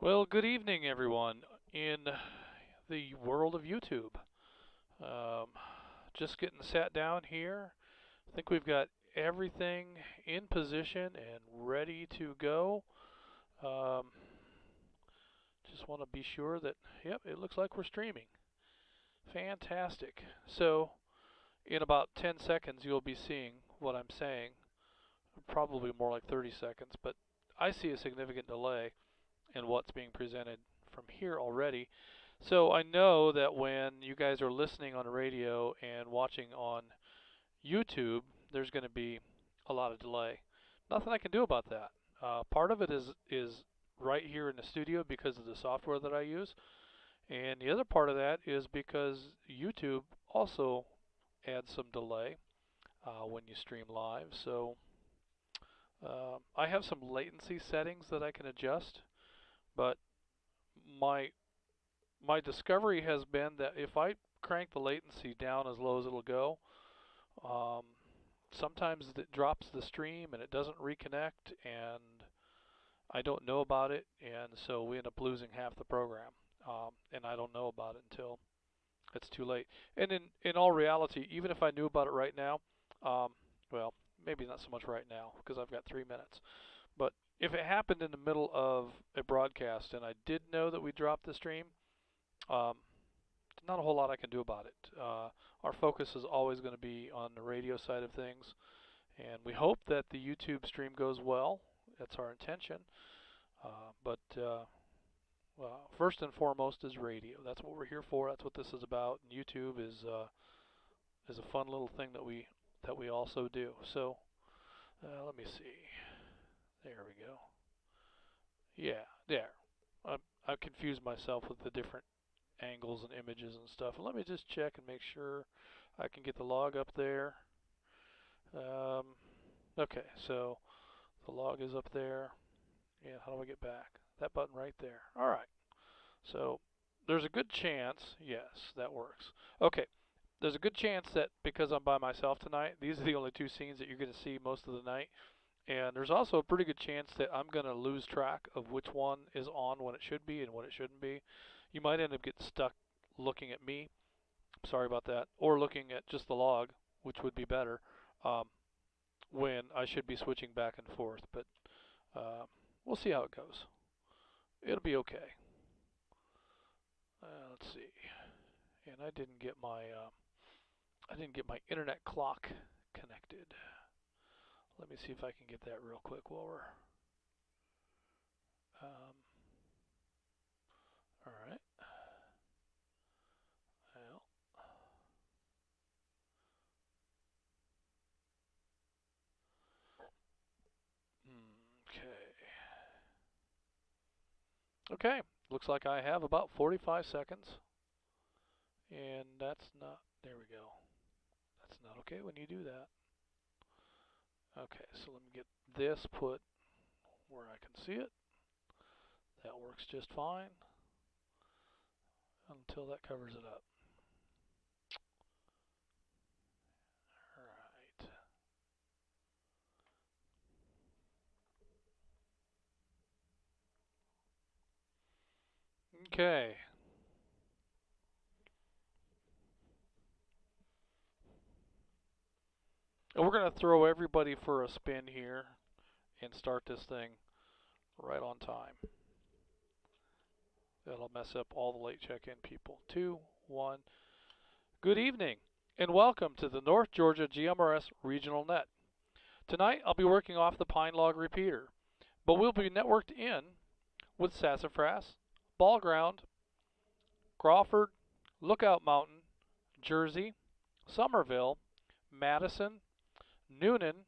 Well, good evening, everyone, in the world of YouTube. Um, just getting sat down here. I think we've got everything in position and ready to go. Um, just want to be sure that, yep, it looks like we're streaming. Fantastic. So, in about 10 seconds, you'll be seeing what I'm saying. Probably more like 30 seconds, but I see a significant delay in what's being presented from here already. So I know that when you guys are listening on the radio and watching on YouTube, there's going to be a lot of delay. Nothing I can do about that. Part of it is right here in the studio because of the software that I use, and the other part of that is because YouTube also adds some delay when you stream live. So I have some latency settings that I can adjust, but my my discovery has been that if I crank the latency down as low as it'll go, um, sometimes it drops the stream and it doesn't reconnect, and I don't know about it, and so we end up losing half the program. And I don't know about it until it's too late. And in all reality, even if I knew about it right now, um, well, maybe not so much right now because I've got 3 minutes. But if it happened in the middle of a broadcast and I did know that we dropped the stream, um, not a whole lot I can do about it. Our focus is always going to be on the radio side of things, and we hope that the YouTube stream goes well. That's our intention. But well, first and foremost is radio. That's what we're here for. That's what this is about. And YouTube is a fun little thing that we also do. So let me see. There we go. Yeah, there. I confused myself with the different angles and images and stuff. Let me just check and make sure I can get the log up there. Um, okay, so the log is up there. Yeah, how do I get back? That button right there. All right. So there's a good chance, yes, that works. Okay, there's a good chance that because I'm by myself tonight, these are the only two scenes that you're going to see most of the night. And there's also a pretty good chance that I'm going to lose track of which one is on when it should be and when it shouldn't be. You might end up getting stuck looking at me. Sorry about that. Or looking at just the log, which would be better, um, when I should be switching back and forth. But uh, we'll see how it goes. It'll be okay. Let's see. And I didn't get my internet clock connected. Let me see if I can get that real quick while we're. Um, all right. Well, okay. Okay. Looks like I have about 45 seconds. And that's not. There we go. That's not okay when you do that. Okay, so let me get this put where I can see it. That works just fine until that covers it up. All right. Okay. And we're going to throw everybody for a spin here and start this thing right on time. That'll mess up all the late check-in people. 2, 1. Good evening and welcome to the North Georgia GMRS Regional Net. Tonight I'll be working off the Pine Log repeater, but we'll be networked in with Sassafras, Ball Ground, Crawford, Lookout Mountain, Jersey, Somerville, Madison, Noonan,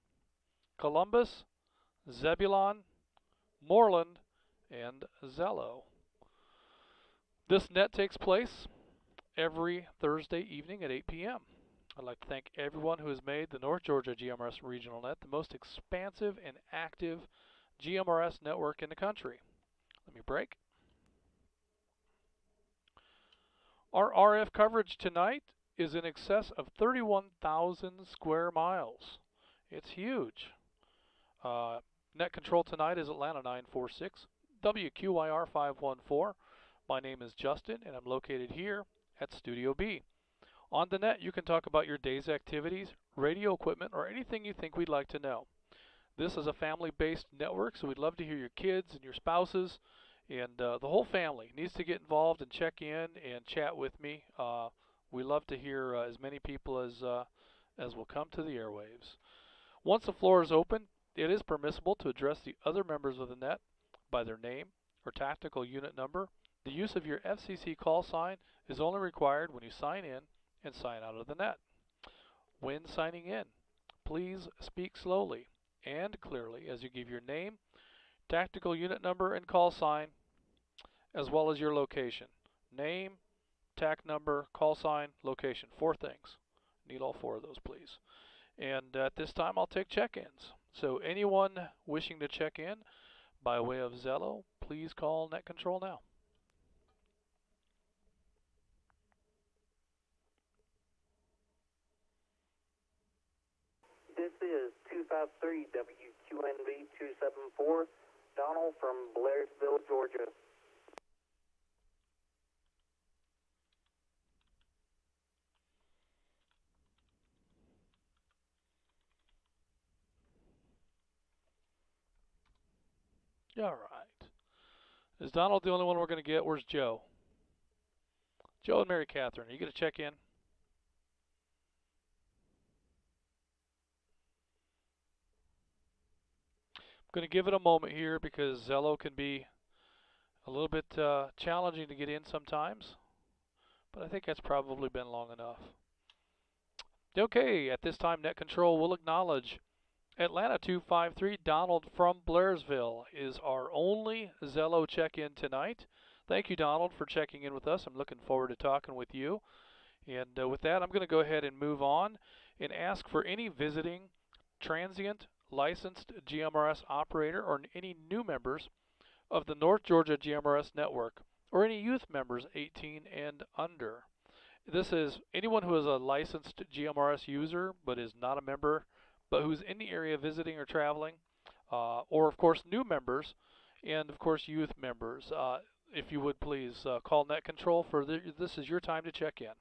Columbus, Zebulon, Moreland, and Zello. This net takes place every Thursday evening at 8 p.m. I'd like to thank everyone who has made the North Georgia GMRS Regional Net the most expansive and active GMRS network in the country. Let me break. Our RF coverage tonight is in excess of 31,000 square miles. It's huge. Net control tonight is Atlanta 946, WQYR 514. My name is Justin, and I'm located here at Studio B. On the net, you can talk about your day's activities, radio equipment, or anything you think we'd like to know. This is a family-based network, so we'd love to hear your kids and your spouses, and the whole family needs to get involved and check in and chat with me. We love to hear as many people as will come to the airwaves. Once the floor is open, it is permissible to address the other members of the net by their name or tactical unit number. The use of your FCC call sign is only required when you sign in and sign out of the net. When signing in, please speak slowly and clearly as you give your name, tactical unit number, and call sign, as well as your location. Name, TAC number, call sign, location. 4 things. Need all 4 of those, please. And at this time, I'll take check-ins. So anyone wishing to check in by way of Zello, please call Net Control now. This is 253 WQNV 274, Donald from Blairsville, Georgia. All right. Is Donald the only one we're going to get? Where's Joe? Joe and Mary Catherine, are you going to check in? I'm going to give it a moment here because Zello can be a little bit challenging to get in sometimes, but I think that's probably been long enough. Okay, at this time, Net Control will acknowledge Atlanta 253, Donald from Blairsville is our only Zello check-in tonight. Thank you, Donald, for checking in with us. I'm looking forward to talking with you. And with that, I'm going to go ahead and move on and ask for any visiting, transient, licensed GMRS operator or any new members of the North Georgia GMRS network or any youth members 18 and under. This is anyone who is a licensed GMRS user but is not a member but who's in the area visiting or traveling, or of course new members, and of course youth members. If you would please call Net Control for this is your time to check in.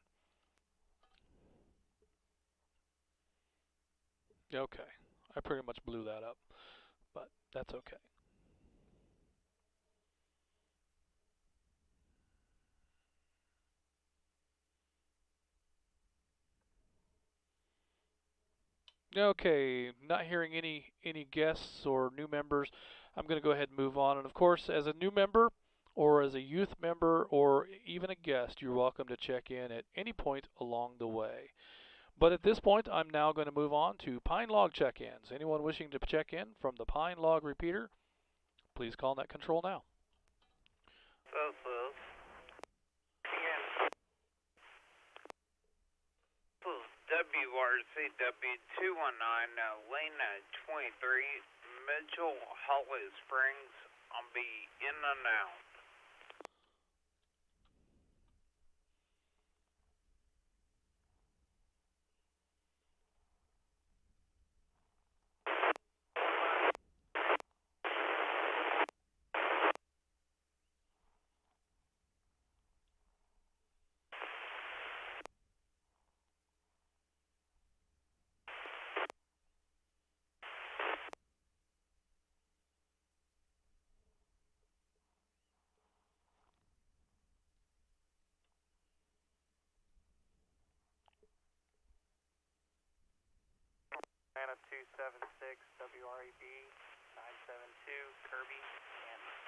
Okay, I pretty much blew that up, but that's okay. Okay, not hearing any guests or new members. I'm going to go ahead and move on. And of course, as a new member or as a youth member or even a guest, you're welcome to check in at any point along the way. But at this point, I'm now going to move on to Pine Log check-ins. Anyone wishing to check in from the Pine Log repeater, please call Net Control now. This is WRCW 219, Lena 23, Mitchell, Holly Springs. I'll be in and out. Atlanta 276, WREB 972, Kirby, Kansas.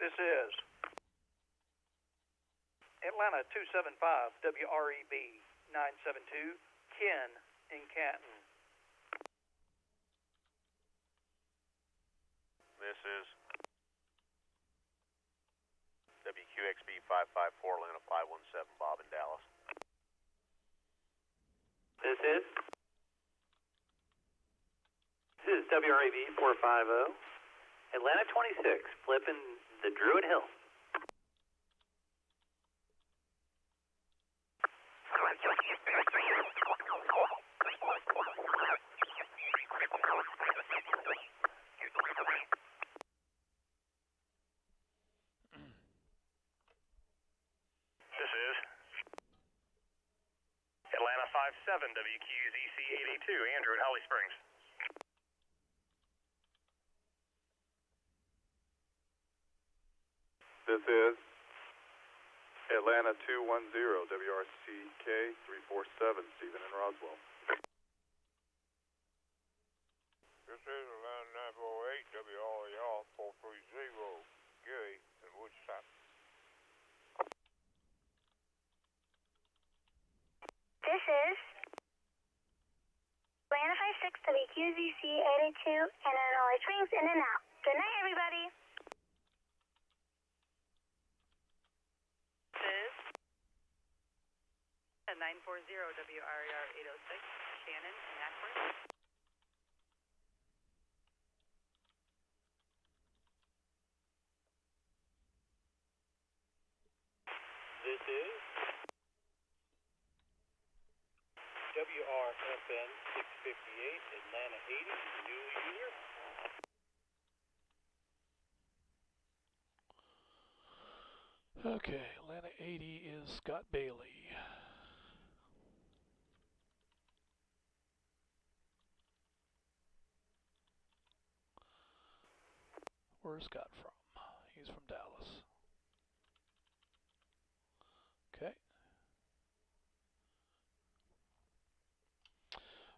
This is Atlanta 275, WREB 972, Ken in Canton. This is WQXB 554, Atlanta 517, Bob in Dallas. This is WREB 450, Atlanta 26, flipping the Druid Hill. This is Atlanta 57 WQZC 882, Andrew at Holly Springs. This is Atlanta 210 WRCK 347, Stephen in Roswell. This is Atlanta 948 WRER 430, Gary in Woodstock. This is Atlanta 56 WQZC 882 and in Holly Springs, in and out. Good night, everybody. This is 940 WRER 806, Shannon in Ackworth. This is WRFN 658, Atlanta 80, New Year. Okay, Atlanta 80 is Scott Bailey. Where's Scott from? He's from Dallas. Okay.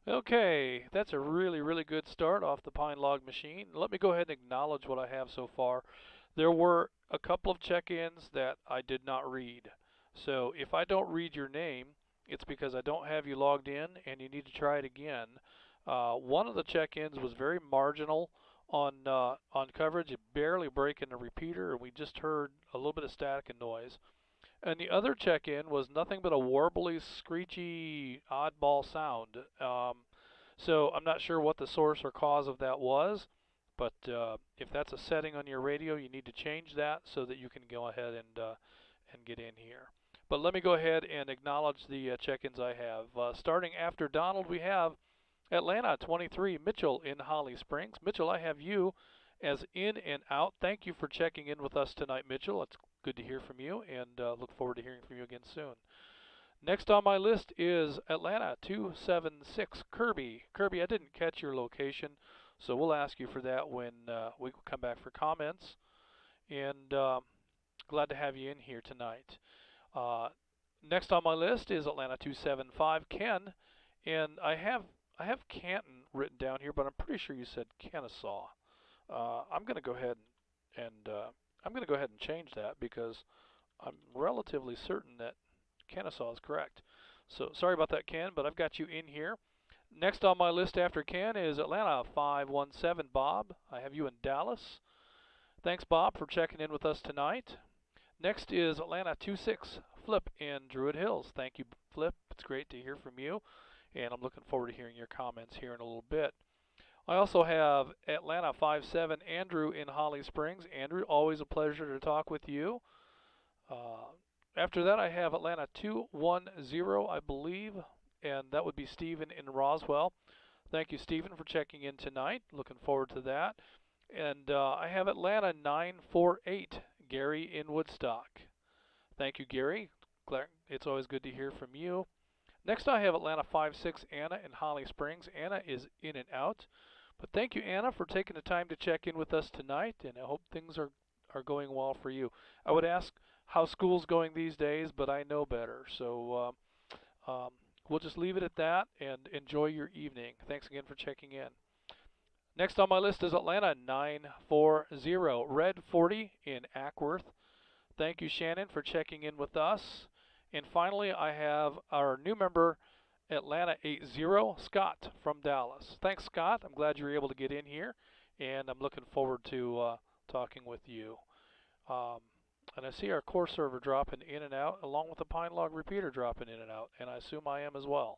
Okay, that's a really, really good start off the Pine Log machine. Let me go ahead and acknowledge what I have so far. There were a couple of check-ins that I did not read. So if I don't read your name, it's because I don't have you logged in and you need to try it again. One of the check-ins was very marginal on coverage, barely breaking the repeater, and we just heard a little bit of static and noise. And the other check-in was nothing but a warbly, screechy, oddball sound. So I'm not sure what the source or cause of that was, but if that's a setting on your radio, you need to change that so that you can go ahead and get in here. But let me go ahead and acknowledge the check-ins I have. Starting after Donald, we have Atlanta 23, Mitchell in Holly Springs. Mitchell, I have you as in and out. Thank you for checking in with us tonight, Mitchell. It's good to hear from you, and look forward to hearing from you again soon. Next on my list is Atlanta 276, Kirby. Kirby, I didn't catch your location, so we'll ask you for that when we come back for comments. And glad to have you in here tonight. Next on my list is Atlanta 275, Ken, and I have Canton written down here, but I'm pretty sure you said Kennesaw. I'm going to go ahead and change that because I'm relatively certain that Kennesaw is correct. So sorry about that, Ken, but I've got you in here. Next on my list after Ken is Atlanta 517, Bob. I have you in Dallas. Thanks, Bob, for checking in with us tonight. Next is Atlanta 26, Flip in Druid Hills. Thank you, Flip. It's great to hear from you, and I'm looking forward to hearing your comments here in a little bit. I also have Atlanta 57, Andrew in Holly Springs. Andrew, always a pleasure to talk with you. After that, I have Atlanta 210, I believe, and that would be Stephen in Roswell. Thank you, Stephen, for checking in tonight. Looking forward to that. And I have Atlanta 948, Gary in Woodstock. Thank you, Gary. It's always good to hear from you. Next, I have Atlanta 56, Anna in Holly Springs. Anna is in and out. But thank you, Anna, for taking the time to check in with us tonight, and I hope things are going well for you. I would ask how school's going these days, but I know better. So we'll just leave it at that and enjoy your evening. Thanks again for checking in. Next on my list is Atlanta 940, Red 40 in Ackworth. Thank you, Shannon, for checking in with us. And finally, I have our new member, Atlanta 80, Scott from Dallas. Thanks, Scott. I'm glad you were able to get in here, and I'm looking forward to talking with you. And I see our core server dropping in and out, along with the Pine Log repeater dropping in and out, and I assume I am as well.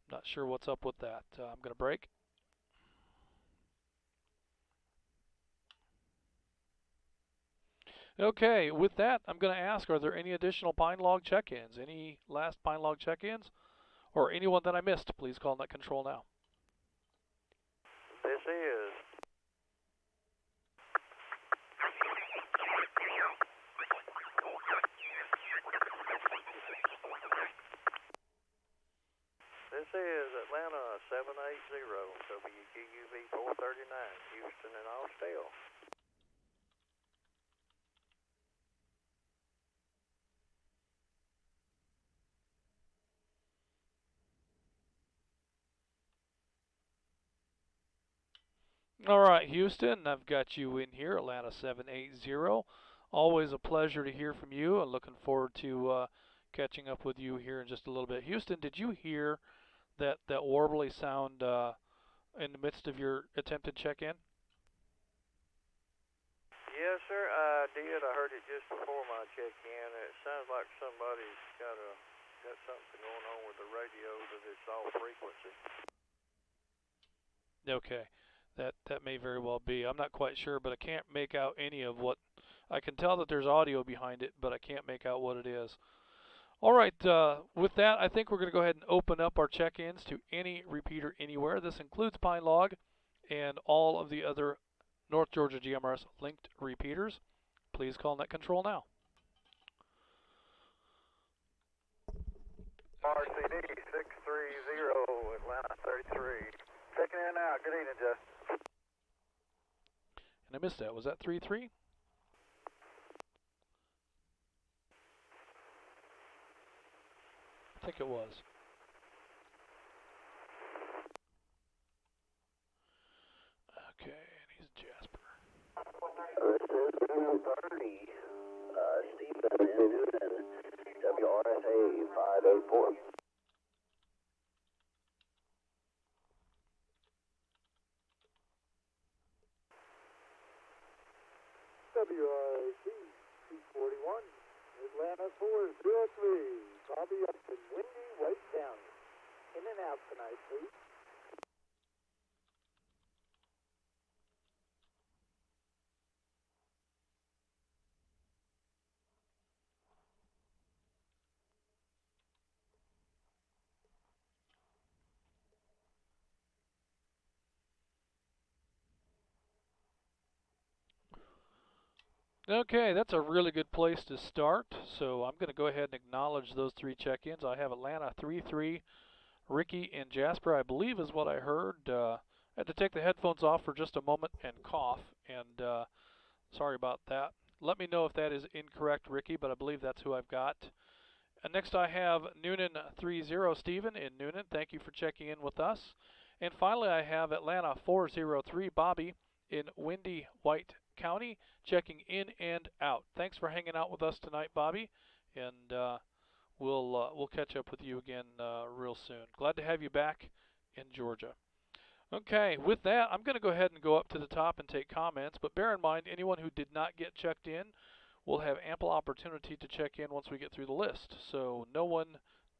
I'm not sure what's up with that. I'm going to break. Okay, with that, I'm going to ask, are there any additional Pine Log check-ins? Any last Pine Log check-ins? or anyone that I missed, please call net control now. This is. This is Atlanta 780, WQUV 439, Houston and Austell. All right, Houston, I've got you in here, Atlanta 780. Always a pleasure to hear from you, and looking forward to catching up with you here in just a little bit. Houston, did you hear that warbly sound in the midst of your attempted check-in? Yes, sir, I did. I heard it just before my check-in. It sounds like somebody's got something going on with the radio that it's off frequency. Okay, that may very well be. I'm not quite sure, but I can't make out any of what. I can tell that there's audio behind it, but I can't make out what it is. All right, with that, I think we're going to go ahead and open up our check-ins to any repeater anywhere. This includes Pine Log and all of the other North Georgia GMRS linked repeaters. Please call net control now. RCD 630, Atlanta 33. Checking in now. Good evening, Justin. And I missed that. Was that 3-3? I think it was. Okay, and he's Jasper. This is 30, Stephen in Newton, WRSA 584. WRSC 241, Atlanta 403, Bobby up in windy White County. In and out tonight, please. Okay, that's a really good place to start. So I'm going to go ahead and acknowledge those three check-ins. I have Atlanta 3-3, Ricky and Jasper, I believe is what I heard. I had to take the headphones off for just a moment and cough, and sorry about that. Let me know if that is incorrect, Ricky, but I believe that's who I've got. And next I have Noonan 30, Stephen in Noonan. Thank you for checking in with us. And finally I have Atlanta 403, Bobby in windy White County, checking in and out. Thanks for hanging out with us tonight, Bobby, and we'll catch up with you again real soon. Glad to have you back in Georgia. Okay, with that, I'm going to go ahead and go up to the top and take comments, but bear in mind, anyone who did not get checked in will have ample opportunity to check in once we get through the list, so no one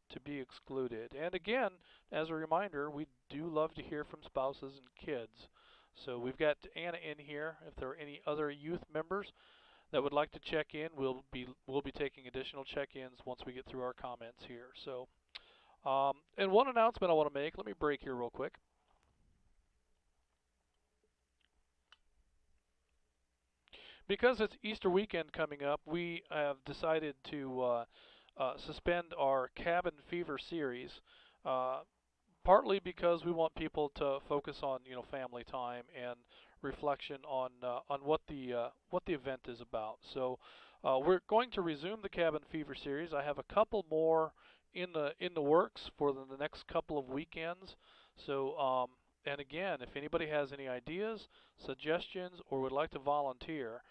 to be excluded. And again, as a reminder, we do love to hear from spouses and kids. So we've got Anna in here. If there are any other youth members that would like to check in, we'll be taking additional check-ins once we get through our comments here. So, and one announcement I want to make. Let me break here real quick. Because it's Easter weekend coming up, we have decided to suspend our Cabin Fever series. Partly because we want people to focus on family time and reflection on what the event is about. So we're going to resume the Cabin Fever series. I have a couple more in the works for the next couple of weekends. So and again, if anybody has any ideas, suggestions, or would like to volunteer,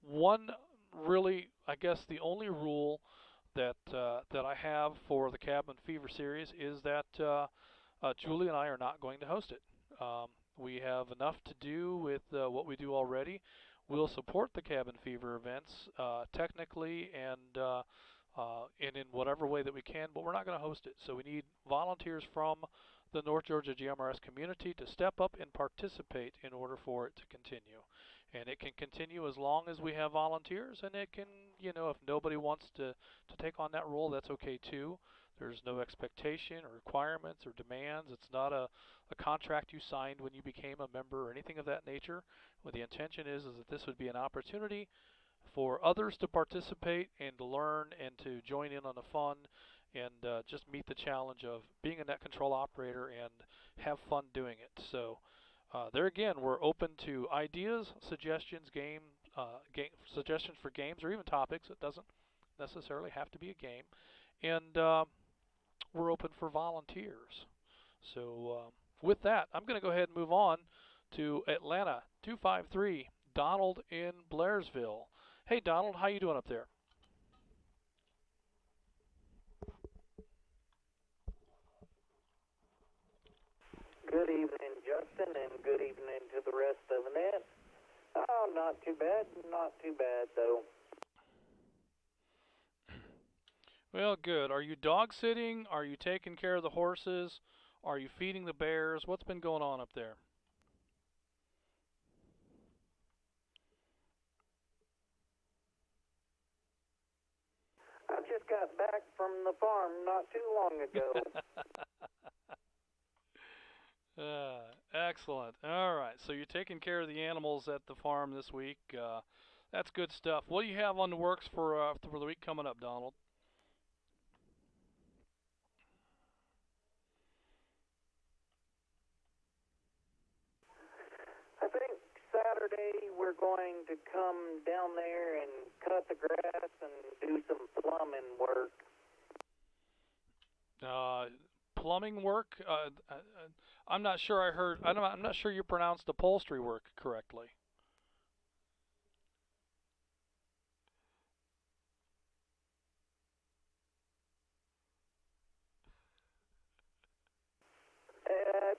one really, I guess the only rule that I have for the Cabin Fever series is that Julie and I are not going to host it. We have enough to do with what we do already. We'll support the Cabin Fever events technically and in whatever way that we can, but we're not going to host it. So we need volunteers from the North Georgia GMRS community to step up and participate in order for it to continue. And it can continue as long as we have volunteers, and it can, if nobody wants to take on that role, that's okay too. There's no expectation or requirements or demands. It's not a contract you signed when you became a member or anything of that nature. What the intention is that this would be an opportunity for others to participate and to learn and to join in on the fun and just meet the challenge of being a net control operator and have fun doing it. So there again, we're open to ideas, suggestions, suggestions for games or even topics. It doesn't necessarily have to be a game, and we're open for volunteers. So with that, I'm going to go ahead and move on to Atlanta 253, Donald in Blairsville. Hey Donald, how you doing up there? Good evening, Justin, and good evening to the rest of the net. Oh, not too bad, though. Well, good. Are you dog sitting? Are you taking care of the horses? Are you feeding the bears? What's been going on up there? I just got back from the farm not too long ago. Excellent. All right. So you're taking care of the animals at the farm this week. That's good stuff. What do you have on the works for the week coming up, Donald? I think Saturday we're going to come down there and cut the grass and do some plumbing work. Plumbing work? I'm not sure I heard. I'm not sure you pronounced upholstery work correctly. Uh,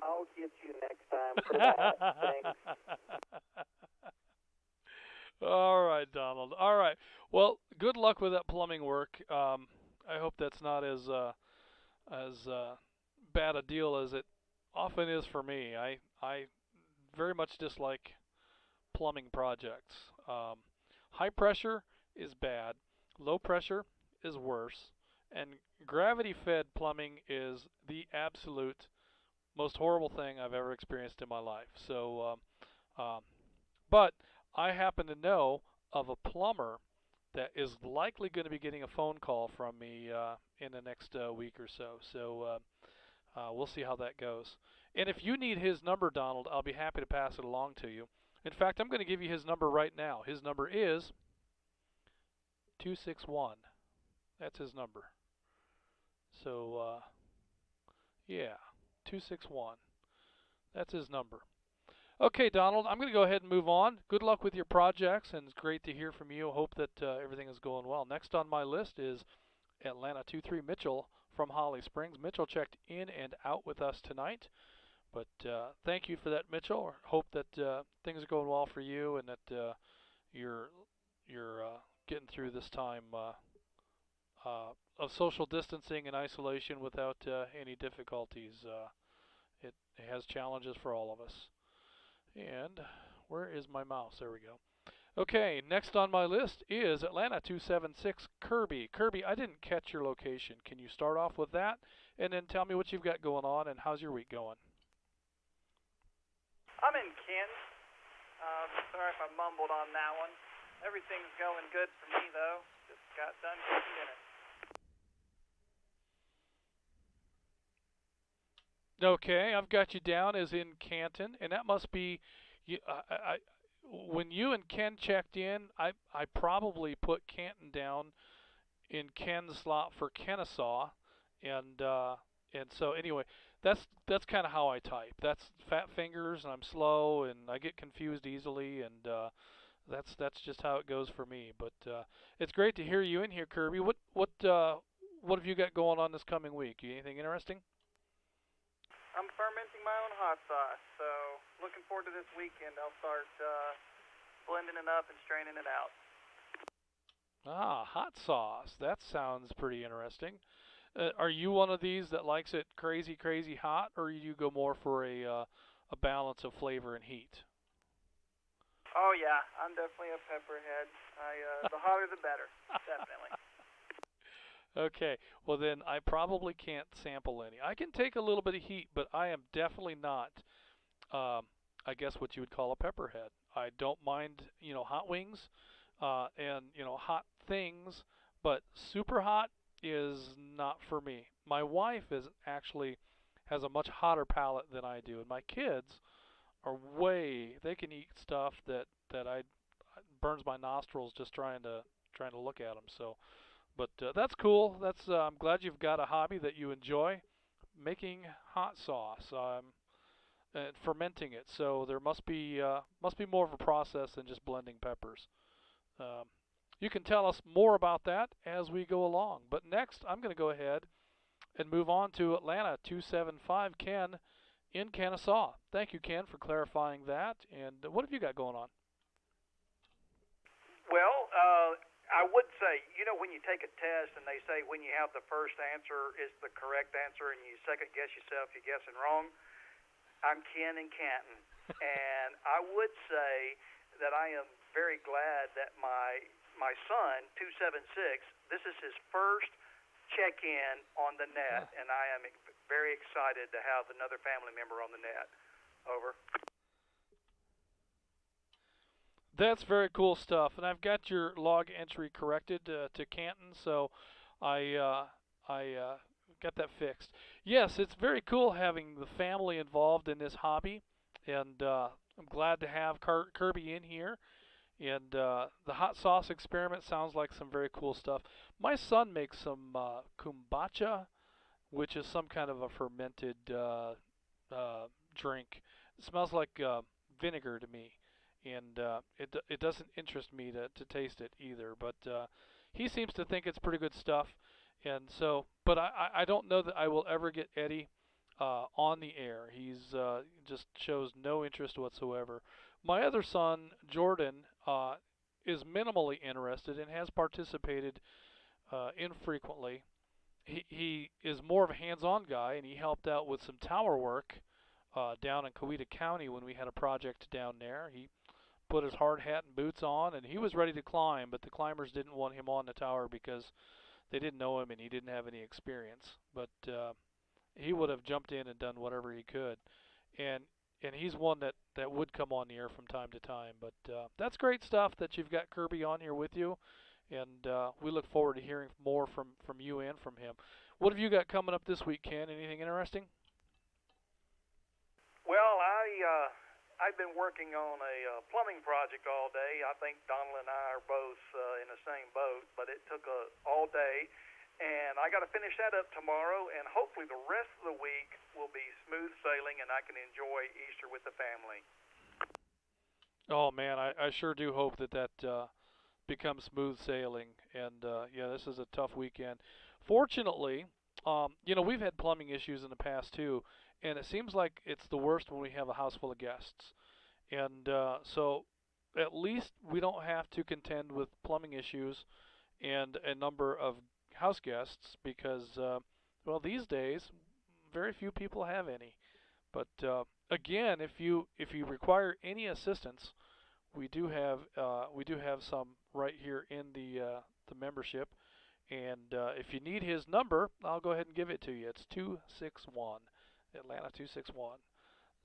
I'll get you next time for that. Thanks. All right, Donald. All right. Well, good luck with that plumbing work. I hope that's not as bad a deal as it often is for me. I very much dislike plumbing projects. High pressure is bad. Low pressure is worse. And gravity-fed plumbing is the absolute most horrible thing I've ever experienced in my life. But I happen to know of a plumber that is likely going to be getting a phone call from me in the next week or so. So we'll see how that goes. And if you need his number, Donald, I'll be happy to pass it along to you. In fact, I'm going to give you his number right now. His number is 261. That's his number. So, yeah, 261. That's his number. Okay, Donald, I'm going to go ahead and move on. Good luck with your projects, and it's great to hear from you. Hope that everything is going well. Next on my list is Atlanta 23 Mitchell from Holly Springs. Mitchell checked in and out with us tonight, but thank you for that, Mitchell. Hope that things are going well for you and that you're getting through this time of social distancing and isolation without any difficulties. It has challenges for all of us. And where is my mouse? There we go. Okay, next on my list is Atlanta 276 Kirby. Kirby, I didn't catch your location. Can you start off with that and then tell me what you've got going on and how's your week going? I'm in Kent. Sorry if I mumbled on that one. Everything's going good for me, though. Just got done cooking dinner. Okay, I've got you down as in Canton, and that must be when you and Ken checked in, I probably put Canton down in Ken's slot for Kennesaw, and so anyway, that's kind of how I type. That's fat fingers, and I'm slow, and I get confused easily, and that's just how it goes for me. But it's great to hear you in here, Kirby. What have you got going on this coming week? Anything interesting? I'm fermenting my own hot sauce, so looking forward to this weekend. I'll start blending it up and straining it out. Ah, hot sauce. That sounds pretty interesting. Are you one of these that likes it crazy, crazy hot, or you go more for a balance of flavor and heat? Oh yeah, I'm definitely a pepperhead. The hotter the better, definitely. Okay, well then I probably can't sample any. I can take a little bit of heat, but I am definitely not, um, I guess what you would call a pepperhead. I don't mind, hot wings, and hot things, but super hot is not for me. My wife is actually has a much hotter palate than I do, and my kids are they can eat stuff that I burns my nostrils just trying to look at them. So but that's cool. I'm glad you've got a hobby that you enjoy, making hot sauce and fermenting it. So there must be more of a process than just blending peppers. Um, you can tell us more about that as we go along. But next, I'm going to go ahead and move on to Atlanta 275 Ken in Kennesaw. Thank you, Ken, for clarifying that. And what have you got going on? Well, I would say, when you take a test and they say when you have the first answer is the correct answer and you second guess yourself, you're guessing wrong. I'm Ken in Canton, and I would say that I am very glad that my son, 276, this is his first check-in on the net, and I am very excited to have another family member on the net. Over. That's very cool stuff, and I've got your log entry corrected to Canton, so I got that fixed. Yes, it's very cool having the family involved in this hobby, and I'm glad to have Kirby in here. And the hot sauce experiment sounds like some very cool stuff. My son makes some kombucha, which is some kind of a fermented drink. It smells like vinegar to me, and it doesn't interest me to taste it either. But he seems to think it's pretty good stuff, and so. But I don't know that I will ever get Eddie on the air. He's just shows no interest whatsoever. My other son, Jordan, is minimally interested and has participated infrequently. He is more of a hands-on guy, and he helped out with some tower work down in Coweta County when we had a project down there. He put his hard hat and boots on, and he was ready to climb, but the climbers didn't want him on the tower because they didn't know him and he didn't have any experience. But he would have jumped in and done whatever he could, and he's one that would come on the air from time to time. But that's great stuff that you've got Kirby on here with you, and we look forward to hearing more from you and from him. What have you got coming up this week, Ken? Anything interesting? Well, I've been working on a plumbing project all day. I think Donald and I are both in the same boat, but it took all day. And I got to finish that up tomorrow, and hopefully the rest of the week will be smooth sailing, and I can enjoy Easter with the family. Oh man, I sure do hope that becomes smooth sailing. And yeah, this is a tough weekend. Fortunately, we've had plumbing issues in the past too, and it seems like it's the worst when we have a house full of guests. And so at least we don't have to contend with plumbing issues and a number of house guests because, well, these days very few people have any. But again, if you require any assistance, we do have some right here in the membership. And if you need his number, I'll go ahead and give it to you. It's 261 Atlanta 261.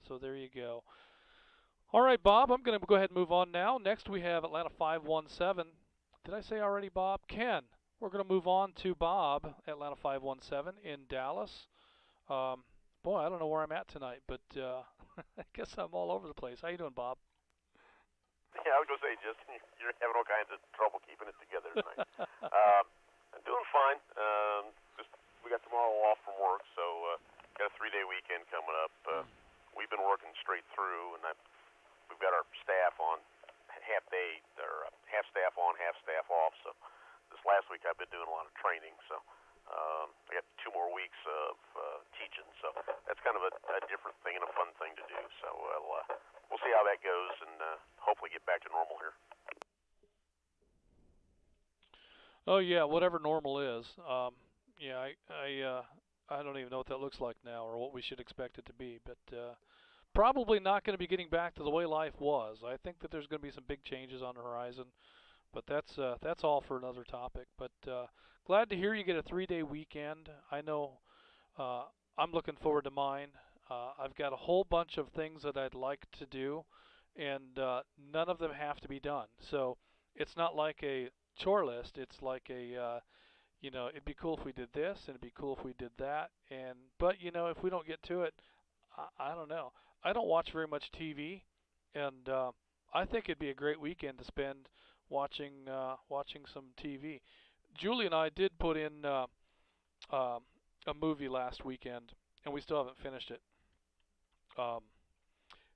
So there you go. All right, Bob, I'm going to go ahead and move on now. Next we have Atlanta 517. Did I say already, Bob? Ken. We're going to move on to Bob, Atlanta 517 in Dallas. Boy, I don't know where I'm at tonight, but I guess I'm all over the place. How you doing, Bob? Yeah, I was going to say, Justin, you're having all kinds of trouble keeping it together tonight. I'm doing fine. Just we got tomorrow off from work, so got a 3-day weekend coming up. We've been working straight through, and we've got our staff on half day, or half staff on, half staff off. So this last week I've been doing a lot of training, so I got 2 more weeks of teaching. So that's kind of a different thing and a fun thing to do. So we'll see how that goes, and hopefully get back to normal here. Oh yeah, whatever normal is. Yeah, I don't even know what that looks like now or what we should expect it to be, but probably not going to be getting back to the way life was. I think that there's going to be some big changes on the horizon, But that's all for another topic. But glad to hear you get a 3-day weekend. I know I'm looking forward to mine. I've got a whole bunch of things that I'd like to do, and none of them have to be done. So it's not like a chore list. It's like a it'd be cool if we did this, and it'd be cool if we did that. And but if we don't get to it, I don't know. I don't watch very much TV, and I think it'd be a great weekend to spend watching some TV. Julie and I did put in um, a movie last weekend, and we still haven't finished it. Um,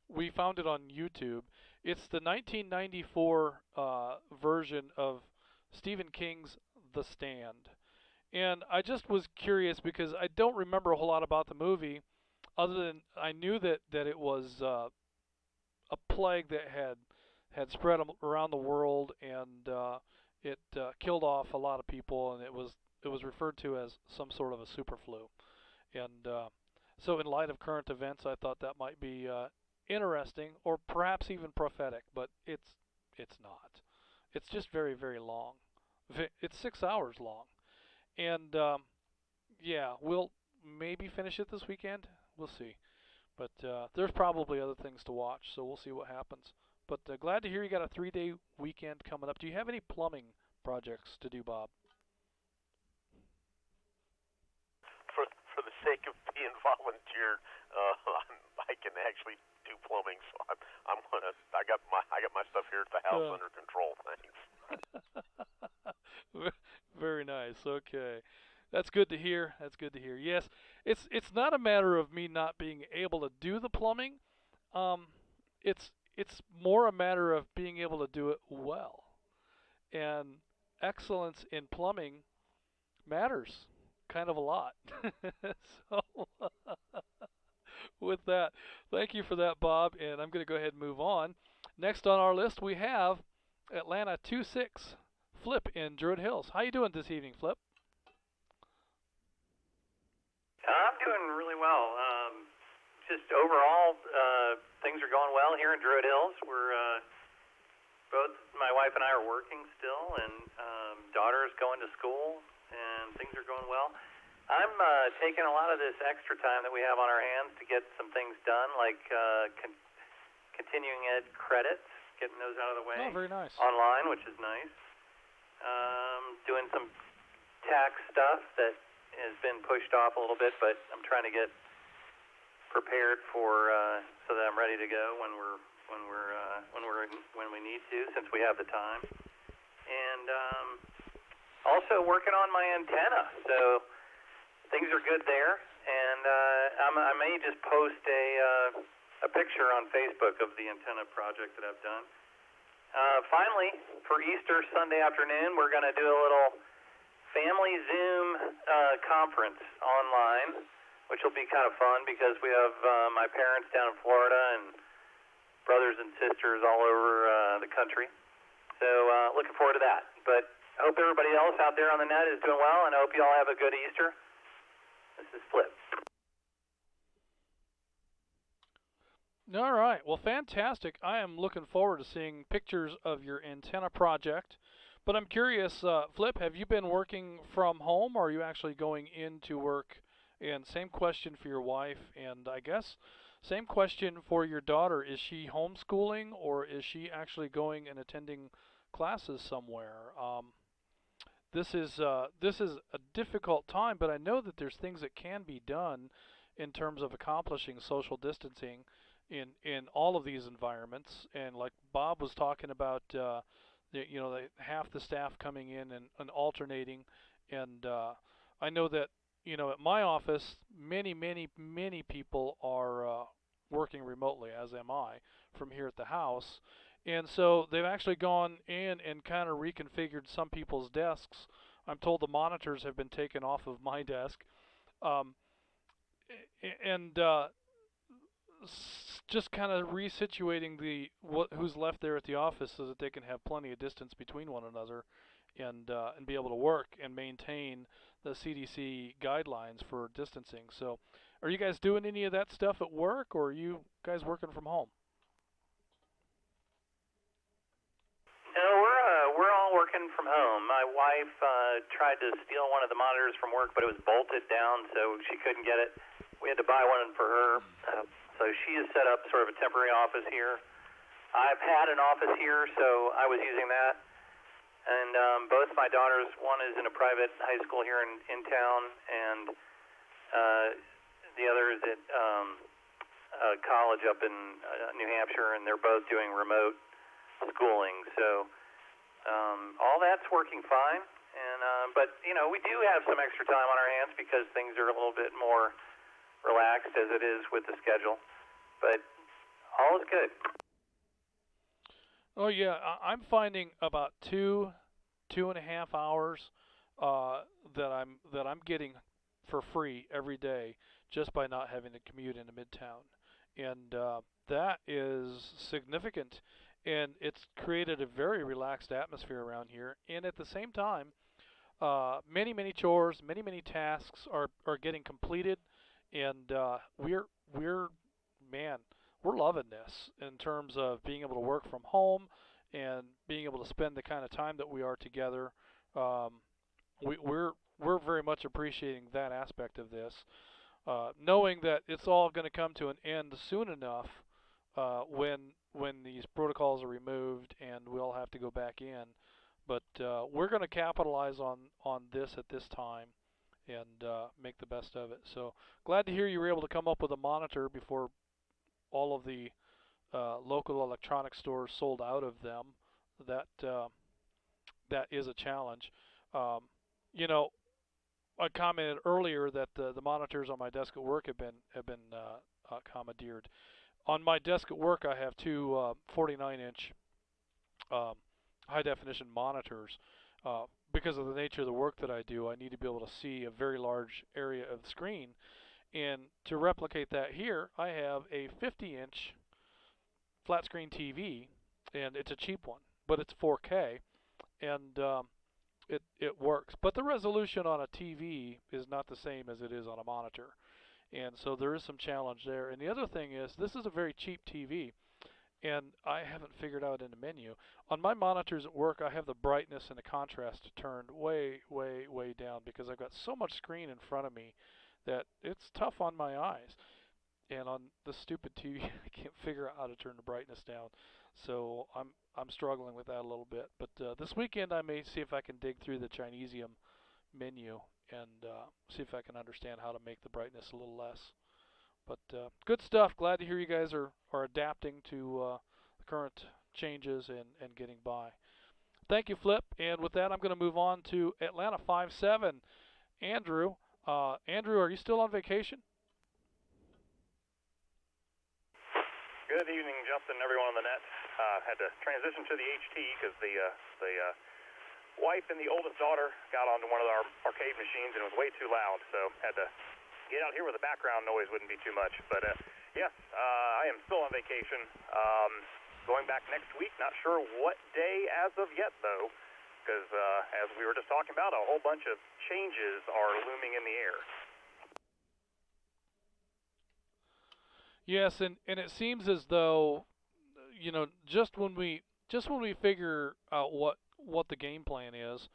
we found it on YouTube. It's the 1994 version of Stephen King's The Stand. And I just was curious because I don't remember a whole lot about the movie, other than I knew that it was a plague that had spread around the world, and it killed off a lot of people, and it was referred to as some sort of a super flu. And so, in light of current events, I thought that might be interesting, or perhaps even prophetic. But it's not. It's just very very long. It's 6 hours long, and yeah, we'll maybe finish it this weekend. We'll see. But there's probably other things to watch, so we'll see what happens. But glad to hear you got a 3-day weekend coming up. Do you have any plumbing projects to do, Bob? For the sake of being volunteered, I can actually do plumbing, so I got my stuff here at the house under control. Thanks. Very nice. Okay. That's good to hear. That's good to hear. Yes, it's not a matter of me not being able to do the plumbing. Um, it's more a matter of being able to do it well. And excellence in plumbing matters kind of a lot. So with that, thank you for that, Bob, and I'm going to go ahead and move on. Next on our list, we have Atlanta 26 Flip in Druid Hills. How you doing this evening, Flip? I'm doing really well. Just overall, things are going well here in Druid Hills. We're both my wife and I are working still, and daughter is going to school, and things are going well. I'm taking a lot of this extra time that we have on our hands to get some things done, like continuing ed credits, getting those out of the way. Oh, very nice. Online, which is nice. Doing some tax stuff that has been pushed off a little bit, but I'm trying to get prepared for so that I'm ready to go when we need to, since we have the time. And also working on my antenna, so things are good there. And I may just post a picture on Facebook of the antenna project that I've done. Finally, for Easter Sunday afternoon, we're going to do a little family Zoom conference online, which will be kind of fun because we have my parents down in Florida and brothers and sisters all over the country. So looking forward to that. But I hope everybody else out there on the net is doing well, and I hope you all have a good Easter. This is Flip. All right. Well, fantastic. I am looking forward to seeing pictures of your antenna project. But I'm curious, Flip, have you been working from home, or are you actually going into work? And same question for your wife, and I guess same question for your daughter. Is she homeschooling, or is she actually going and attending classes somewhere? This is a difficult time, but I know that there's things that can be done in terms of accomplishing social distancing in all of these environments. And like Bob was talking about, half the staff coming in and alternating. And I know that at my office, many people are working remotely, as am I, from here at the house. And so they've actually gone in and kind of reconfigured some people's desks. I'm told the monitors have been taken off of my desk. And just kind of resituating who's left there at the office so that they can have plenty of distance between one another, and be able to work and maintain the CDC guidelines for distancing. So, are you guys doing any of that stuff at work, or are you guys working from home? No, we're all now working from home. My wife tried to steal one of the monitors from work, but it was bolted down, so she couldn't get it. We had to buy one for her. So she has set up sort of a temporary office here. I've had an office here, so I was using that. And both my daughters, one is in a private high school here in town, and the other is at a college up in New Hampshire, and they're both doing remote schooling. So all that's working fine. And but we do have some extra time on our hands because things are a little bit more relaxed as it is with the schedule. But all is good. Oh yeah, I'm finding about 2.5 hours that I'm getting for free every day just by not having to commute into Midtown, and that is significant, and it's created a very relaxed atmosphere around here. And at the same time, many chores, many tasks are getting completed, and we're man, we're loving this in terms of being able to work from home and being able to spend the kind of time that we are together. Um, we're very much appreciating that aspect of this, knowing that it's all going to come to an end soon enough when these protocols are removed and we'll have to go back in. But we're going to capitalize on this at this time and make the best of it. So glad to hear you were able to come up with a monitor before all of the local electronic stores sold out of them. That is a challenge. Um, you know, I commented earlier that the monitors on my desk at work have been commandeered. On my desk at work, I have two 49-inch um, high definition monitors. Because of the nature of the work that I do, I need to be able to see a very large area of the screen. And to replicate that here, I have a 50-inch flat screen TV, and it's a cheap one, but it's 4K, and it works. But the resolution on a TV is not the same as it is on a monitor, and so there is some challenge there. And the other thing is, this is a very cheap TV, and I haven't figured out in the menu. On my monitors at work, I have the brightness and the contrast turned way down because I've got so much screen in front of me that it's tough on my eyes. And on the stupid TV, I can't figure out how to turn the brightness down. So I'm struggling with that a little bit. But this weekend, I may see if I can dig through the Chinesium menu and see if I can understand how to make the brightness a little less. But good stuff. Glad to hear you guys are adapting to the current changes and getting by. Thank you, Flip. And with that, I'm going to move on to Atlanta 5-7. Andrew. Andrew, are you still on vacation? Good evening, Justin, and everyone on the net. Had to transition to the HT because the wife and the oldest daughter got onto one of our arcade machines and it was way too loud, so had to get out here where the background noise wouldn't be too much. But yes, I am still on vacation. Going back next week. Not sure what day as of yet, though, because as we were just talking about, a whole bunch of changes are looming in the air. Yes, and it seems as though, just when we figure out what the game plan is,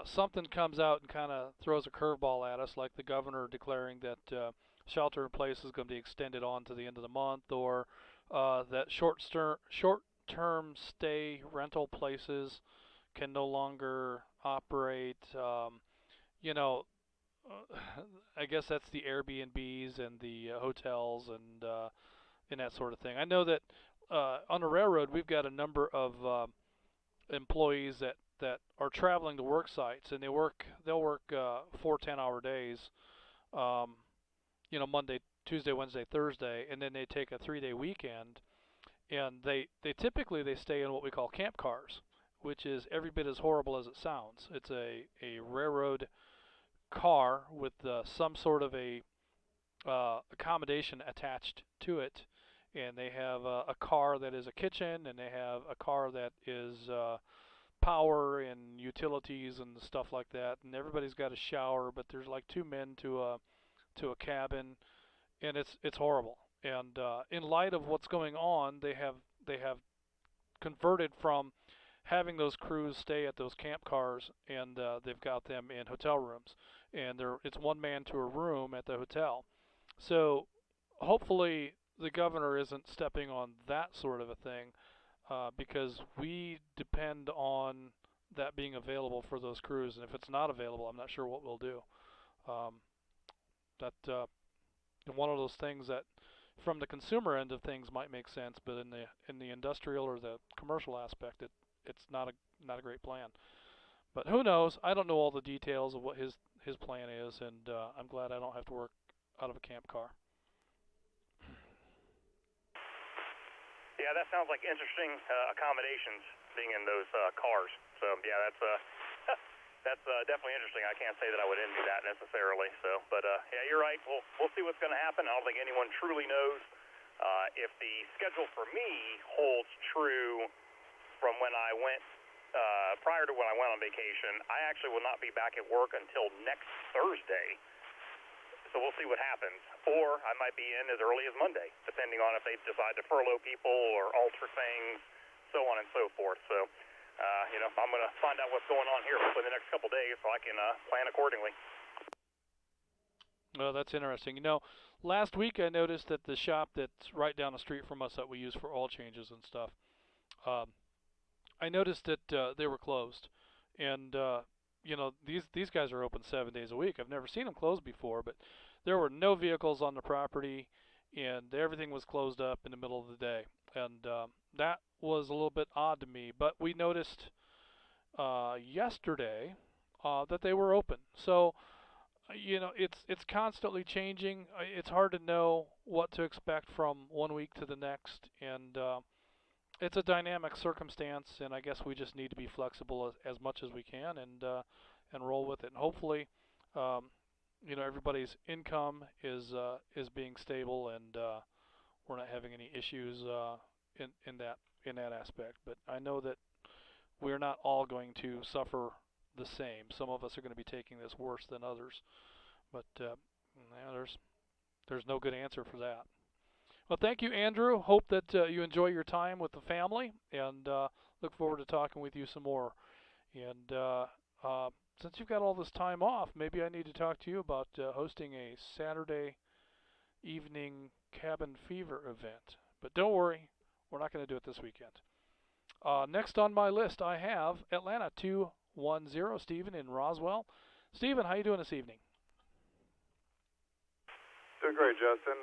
something comes out and kind of throws a curveball at us, like the governor declaring that shelter in place is going to be extended on to the end of the month, or that short-term stay rental places can no longer operate. You know, I guess that's the Airbnbs and the hotels and that sort of thing. I know that on the railroad we've got a number of employees that are traveling to work sites, and they'll work 4 10-hour days. Monday, Tuesday, Wednesday, Thursday, and then they take a 3-day weekend, and they typically they stay in what we call camp cars, which is every bit as horrible as it sounds. It's a railroad car with some sort of a accommodation attached to it, and they have a car that is a kitchen, and they have a car that is power and utilities and stuff like that, and everybody's got a shower, but there's like 2 men to a cabin, and it's horrible. And in light of what's going on, they have converted from having those crews stay at those camp cars, and they've got them in hotel rooms, and it's one man to a room at the hotel. So hopefully the governor isn't stepping on that sort of a thing, because we depend on that being available for those crews, and if it's not available, I'm not sure what we'll do. Um, that one of those things that, from the consumer end of things, might make sense, but in the industrial or the commercial aspect, it's not a great plan. But who knows? I don't know all the details of what his plan is, and I'm glad I don't have to work out of a camp car. Yeah, that sounds like interesting accommodations being in those cars. So yeah, that's that's definitely interesting. I can't say that I would envy that necessarily. So, but yeah, you're right. We'll see what's going to happen. I don't think anyone truly knows if the schedule for me holds true from when I went prior to when I went on vacation. I actually will not be back at work until next Thursday. So we'll see what happens. Or I might be in as early as Monday, depending on if they decide to furlough people or alter things, so on and so forth. So, I'm going to find out what's going on here hopefully in the next couple of days so I can plan accordingly. Well, that's interesting. Last week I noticed that the shop that's right down the street from us that we use for oil changes and stuff, I noticed that they were closed. And these guys are open 7 days a week. I've never seen them closed before, but there were no vehicles on the property, and everything was closed up in the middle of the day, and that was a little bit odd to me. But we noticed yesterday that they were open. So it's constantly changing. It's hard to know what to expect from one week to the next, and it's a dynamic circumstance, and I guess we just need to be flexible as much as we can, and roll with it. And hopefully, everybody's income is being stable, and we're not having any issues in that aspect. But I know that we're not all going to suffer the same. Some of us are going to be taking this worse than others, but there's no good answer for that. Well, thank you, Andrew. Hope that you enjoy your time with the family, and look forward to talking with you some more. And since you've got all this time off, maybe I need to talk to you about hosting a Saturday evening cabin fever event. But don't worry, we're not going to do it this weekend. Next on my list, I have Atlanta 210, Stephen in Roswell. Stephen, how you doing this evening? Doing great, Justin.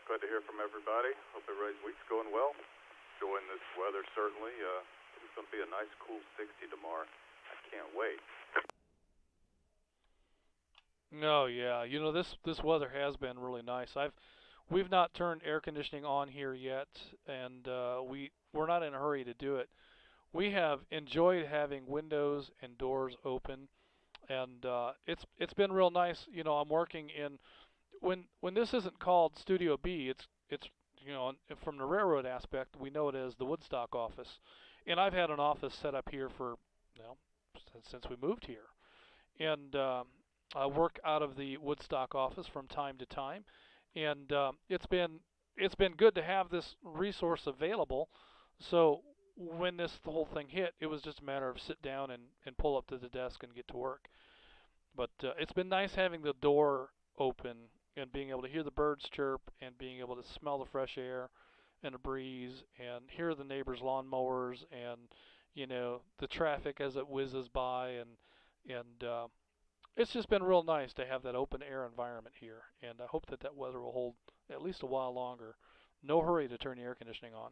Glad to hear from everybody. Hope everybody's week's going well. Enjoying this weather, certainly. It's going to be a nice, cool 60 tomorrow. I can't wait. Oh yeah, this weather has been really nice. We've not turned air conditioning on here yet, and we're not in a hurry to do it. We have enjoyed having windows and doors open, and it's been real nice. I'm working in when this isn't called Studio B, it's from the railroad aspect, we know it as the Woodstock office, and I've had an office set up here for since we moved here, and I work out of the Woodstock office from time to time, and it's been good to have this resource available. So when the whole thing hit, it was just a matter of sit down and pull up to the desk and get to work. But it's been nice having the door open and being able to hear the birds chirp and being able to smell the fresh air and the breeze and hear the neighbors' lawnmowers and the traffic as it whizzes by, and it's just been real nice to have that open air environment here, and I hope that weather will hold at least a while longer. No hurry to turn the air conditioning on.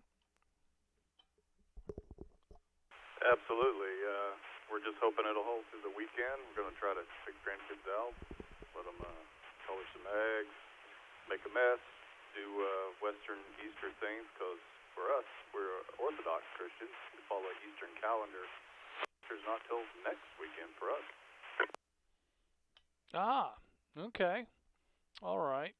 Absolutely. We're just hoping it'll hold through the weekend. We're going to try to take grandkids out, let them color some eggs, make a mess, do Western Easter things, because for us, we're Orthodox Christians. We follow the Eastern calendar. Easter's not till next weekend for us. Ah, okay. All right.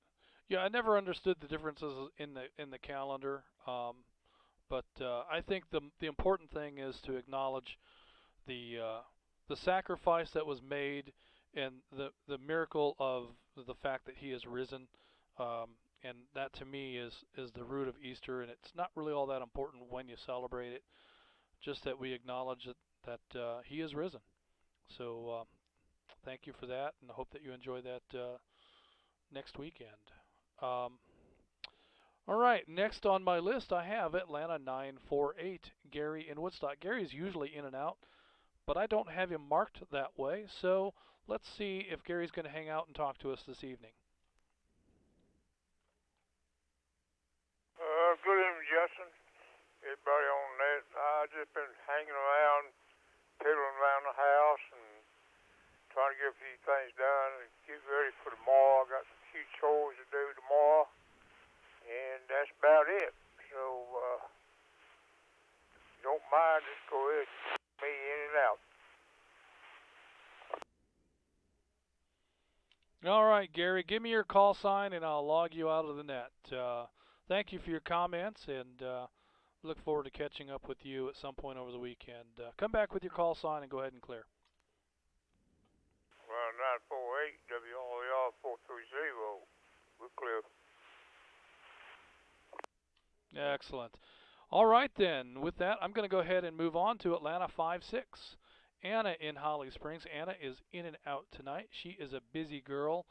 Yeah, I never understood the differences in the calendar, but I think the important thing is to acknowledge the sacrifice that was made and the miracle of the fact that he has risen, and that to me is the root of Easter. And it's not really all that important when you celebrate it. just that we acknowledge that He is risen. So thank you for that, and I hope that you enjoy that next weekend. Um, all right, next on my list I have Atlanta 948, Gary in Woodstock. Gary is usually in and out, but I don't have him marked that way, so let's see if Gary's going to hang out and talk to us this evening. Good evening, Justin. Everybody on that. I just been hanging around, piddling around the house and trying to get a few things done and get ready for tomorrow. I got a few chores to do tomorrow, and that's about it. So, if you don't mind, just go ahead and get me in and out. All right, Gary, give me your call sign and I'll log you out of the net. Thank you for your comments, and look forward to catching up with you at some point over the weekend. Come back with your call sign and go ahead and clear. Well, 948 WRR 430. We're clear. Excellent. All right, then. With that, I'm going to go ahead and move on to Atlanta 56. Anna in Holly Springs. Anna is in and out tonight. She is a busy girl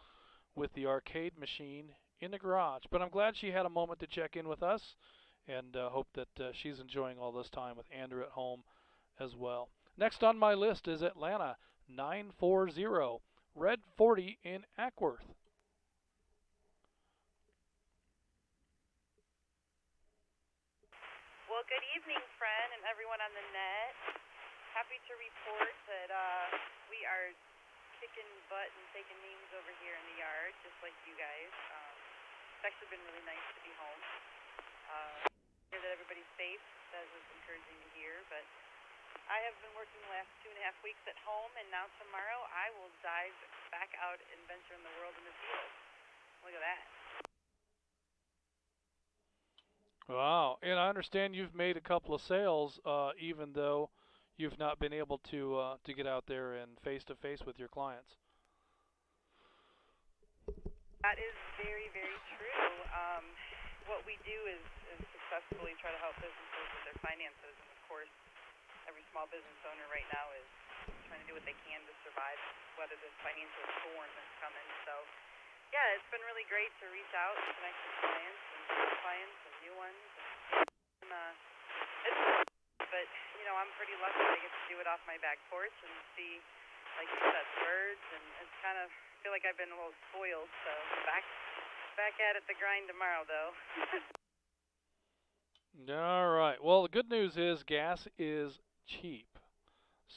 with the arcade machine in the garage. But I'm glad she had a moment to check in with us, and hope that she's enjoying all this time with Andrew at home as well. Next on my list is Atlanta 940, Red 40 in Ackworth. Well, good evening, friend, and everyone on the net. Happy to report that we are kicking butt and taking names over here in the yard, just like you guys. It's actually been really nice to be home. Hear that everybody's safe. That is encouraging to hear. But I have been working the last 2.5 weeks at home, and now tomorrow I will dive back out and venture in the world in the field. Look at that. Wow, and I understand you've made a couple of sales, even though you've not been able to get out there and face to face with your clients. That is very, very true. What we do is successfully try to help businesses with their finances, and of course, every small business owner right now is trying to do what they can to survive, whether this financial storm is coming. So, yeah, it's been really great to reach out and connect with clients and new ones. But, you know, I'm pretty lucky I get to do it off my back porch and see, like you said, birds, and it's kind of feel like I've been a little spoiled. So back at it, the grind tomorrow, though. All right. Well, the good news is gas is cheap,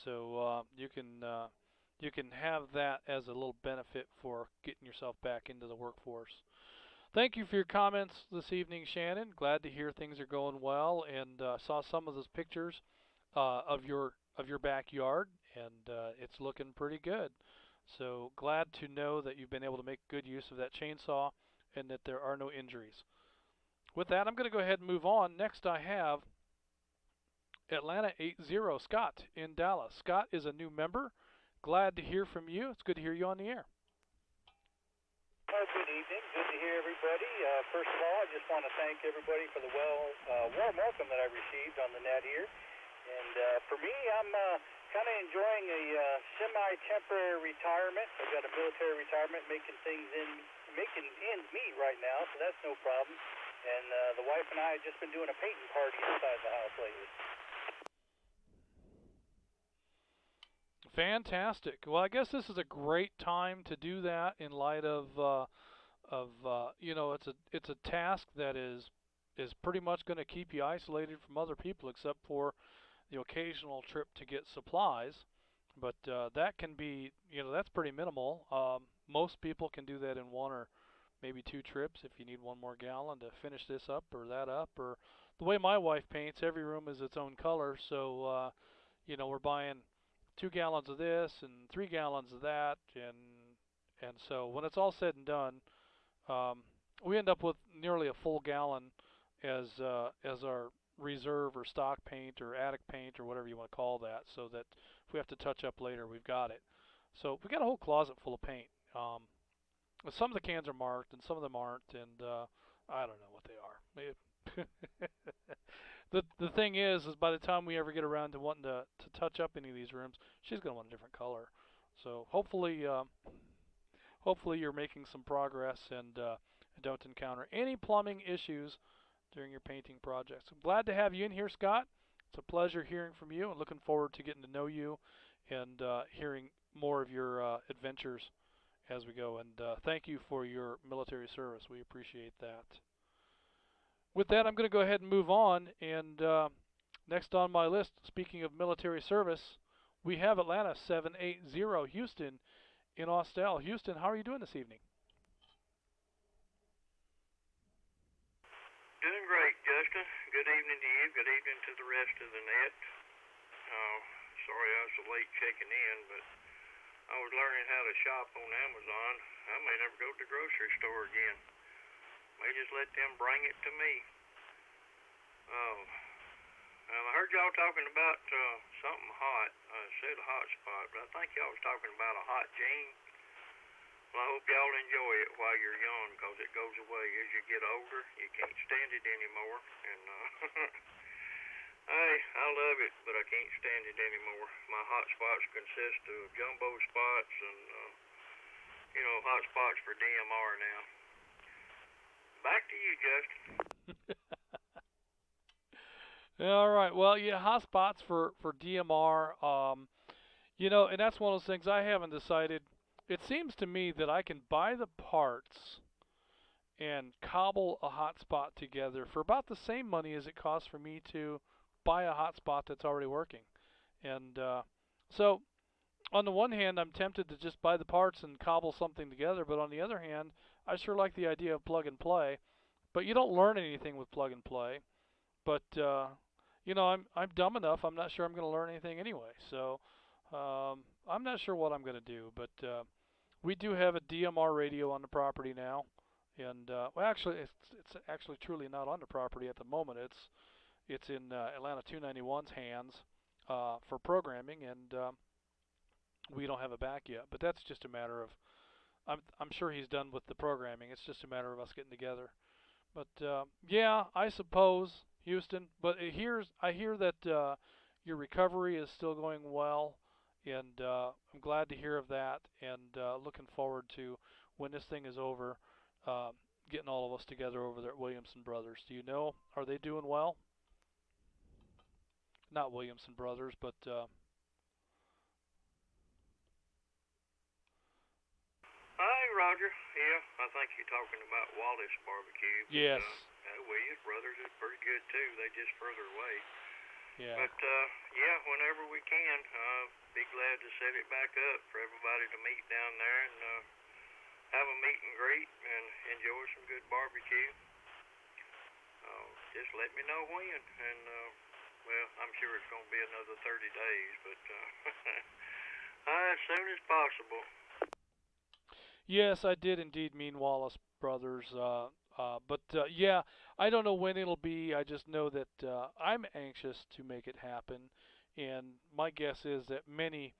so you can have that as a little benefit for getting yourself back into the workforce. Thank you for your comments this evening, Shannon. Glad to hear things are going well, and saw some of those pictures of your backyard, and it's looking pretty good. So glad to know that you've been able to make good use of that chainsaw and that there are no injuries. With that, I'm going to go ahead and move on. Next, I have Atlanta 80, Scott in Dallas. Scott is a new member. Glad to hear from you. It's good to hear you on the air. Good evening. Good to hear everybody. First of all, I just want to thank everybody for the warm welcome that I received on the net here. And for me, I'm kind of enjoying a semi-temporary retirement. I've got a military retirement, making ends meet right now, so that's no problem. And the wife and I have just been doing a painting party inside the house lately. Fantastic. Well, I guess this is a great time to do that in light of you know, it's a task that is pretty much going to keep you isolated from other people, except for the occasional trip to get supplies. But that can be, you know, that's pretty minimal. Most people can do that in one or maybe two trips if you need one more gallon to finish this up or that up. Or the way my wife paints, every room is its own color, so you know, we're buying 2 gallons of this and 3 gallons of that, and so when it's all said and done, we end up with nearly a full gallon as our reserve or stock paint or attic paint or whatever you want to call that, so that if we have to touch up later, we've got it. So we got a whole closet full of paint. Some of the cans are marked and some of them aren't, and I don't know what they are. the thing is by the time we ever get around to wanting to touch up any of these rooms, she's gonna want a different color. So hopefully you're making some progress and don't encounter any plumbing issues during your painting projects. I'm glad to have you in here, Scott. It's a pleasure hearing from you and looking forward to getting to know you and hearing more of your adventures as we go. And thank you for your military service. We appreciate that. With that, I'm going to go ahead and move on. And next on my list, speaking of military service, we have Atlanta 780 Houston in Austell. Houston, how are you doing this evening? Doing great, Justin. Good evening to you. Good evening to the rest of the net. Sorry I was so late checking in, but I was learning how to shop on Amazon. I may never go to the grocery store again. May just let them bring it to me. I heard y'all talking about something hot. I said a hot spot, but I think y'all was talking about a hot gene. Well, I hope y'all enjoy it while you're young, because it goes away as you get older. You can't stand it anymore. And I love it, but I can't stand it anymore. My hot spots consist of jumbo spots and, hot spots for DMR now. Back to you, Justin. All right. Well, yeah, hot spots for DMR. And that's one of those things I haven't decided. It seems to me that I can buy the parts and cobble a hotspot together for about the same money as it costs for me to buy a hotspot that's already working. And so, on the one hand, I'm tempted to just buy the parts and cobble something together, but on the other hand, I sure like the idea of plug and play. But you don't learn anything with plug and play. But I'm dumb enough. I'm not sure I'm going to learn anything anyway. So I'm not sure what I'm going to do. But we do have a DMR radio on the property now, and actually, it's actually truly not on the property at the moment. It's in Atlanta 291's hands for programming, and we don't have it back yet. But that's just a matter of I'm sure he's done with the programming. It's just a matter of us getting together. But yeah, I suppose Houston. But I hear that your recovery is still going well, and I'm glad to hear of that. And looking forward to when this thing is over, getting all of us together over there at Williamson Brothers. Do you know? Are they doing well? Not Williamson Brothers, but. Hi, Roger. Yeah, I think you're talking about Wallace Barbecue. Yes. Williams Brothers is pretty good too. They just further away. Yeah. But yeah, whenever we can, be glad to set it back up for everybody to meet down there and have a meet and greet and enjoy some good barbecue. Just let me know when, and well, I'm sure it's going to be another 30 days, but as soon as possible. Yes, I did indeed mean Wallace Brothers. But yeah, I don't know when it'll be. I just know that I'm anxious to make it happen, and my guess is that many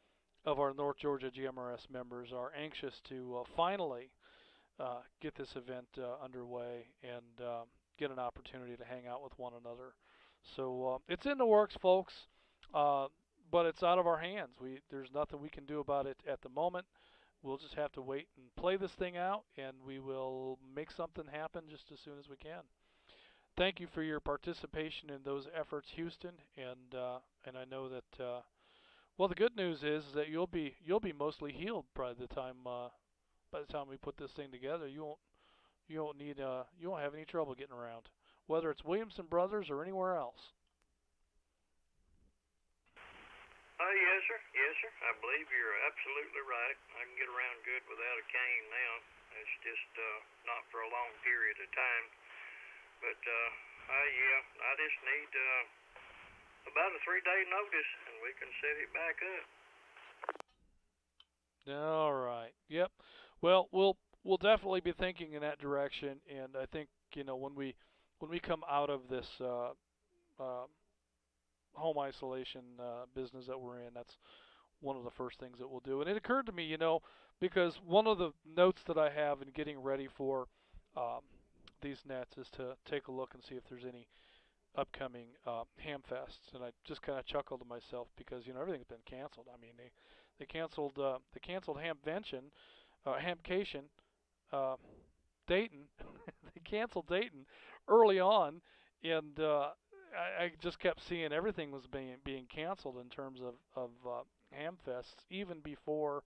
of our North Georgia GMRS members are anxious to finally get this event underway and get an opportunity to hang out with one another. So it's in the works, folks, but it's out of our hands. There's nothing we can do about it at the moment. We'll just have to wait and play this thing out, and we will make something happen just as soon as we can. Thank you for your participation in those efforts, Houston, and I know that well, the good news is that you'll be mostly healed by the time we put this thing together. You won't have any trouble getting around, whether it's Williamson Brothers or anywhere else. Yes, sir. Yes, sir. I believe you're absolutely right. I can get around good without a cane now. It's just not for a long period of time. But yeah, I just need about a 3-day notice, and we can set it back up. All right. Yep. Well, we'll definitely be thinking in that direction, and I think when we come out of this home isolation business that we're in, that's one of the first things that we'll do. And it occurred to me, because one of the notes that I have in getting ready for these nets is to take a look and see if there's any upcoming ham fests, and I just kind of chuckled to myself because everything's been canceled. I mean, they canceled Hamcation, uh, Dayton. They canceled Dayton early on, and I just kept seeing everything was being canceled in terms of ham fests, even before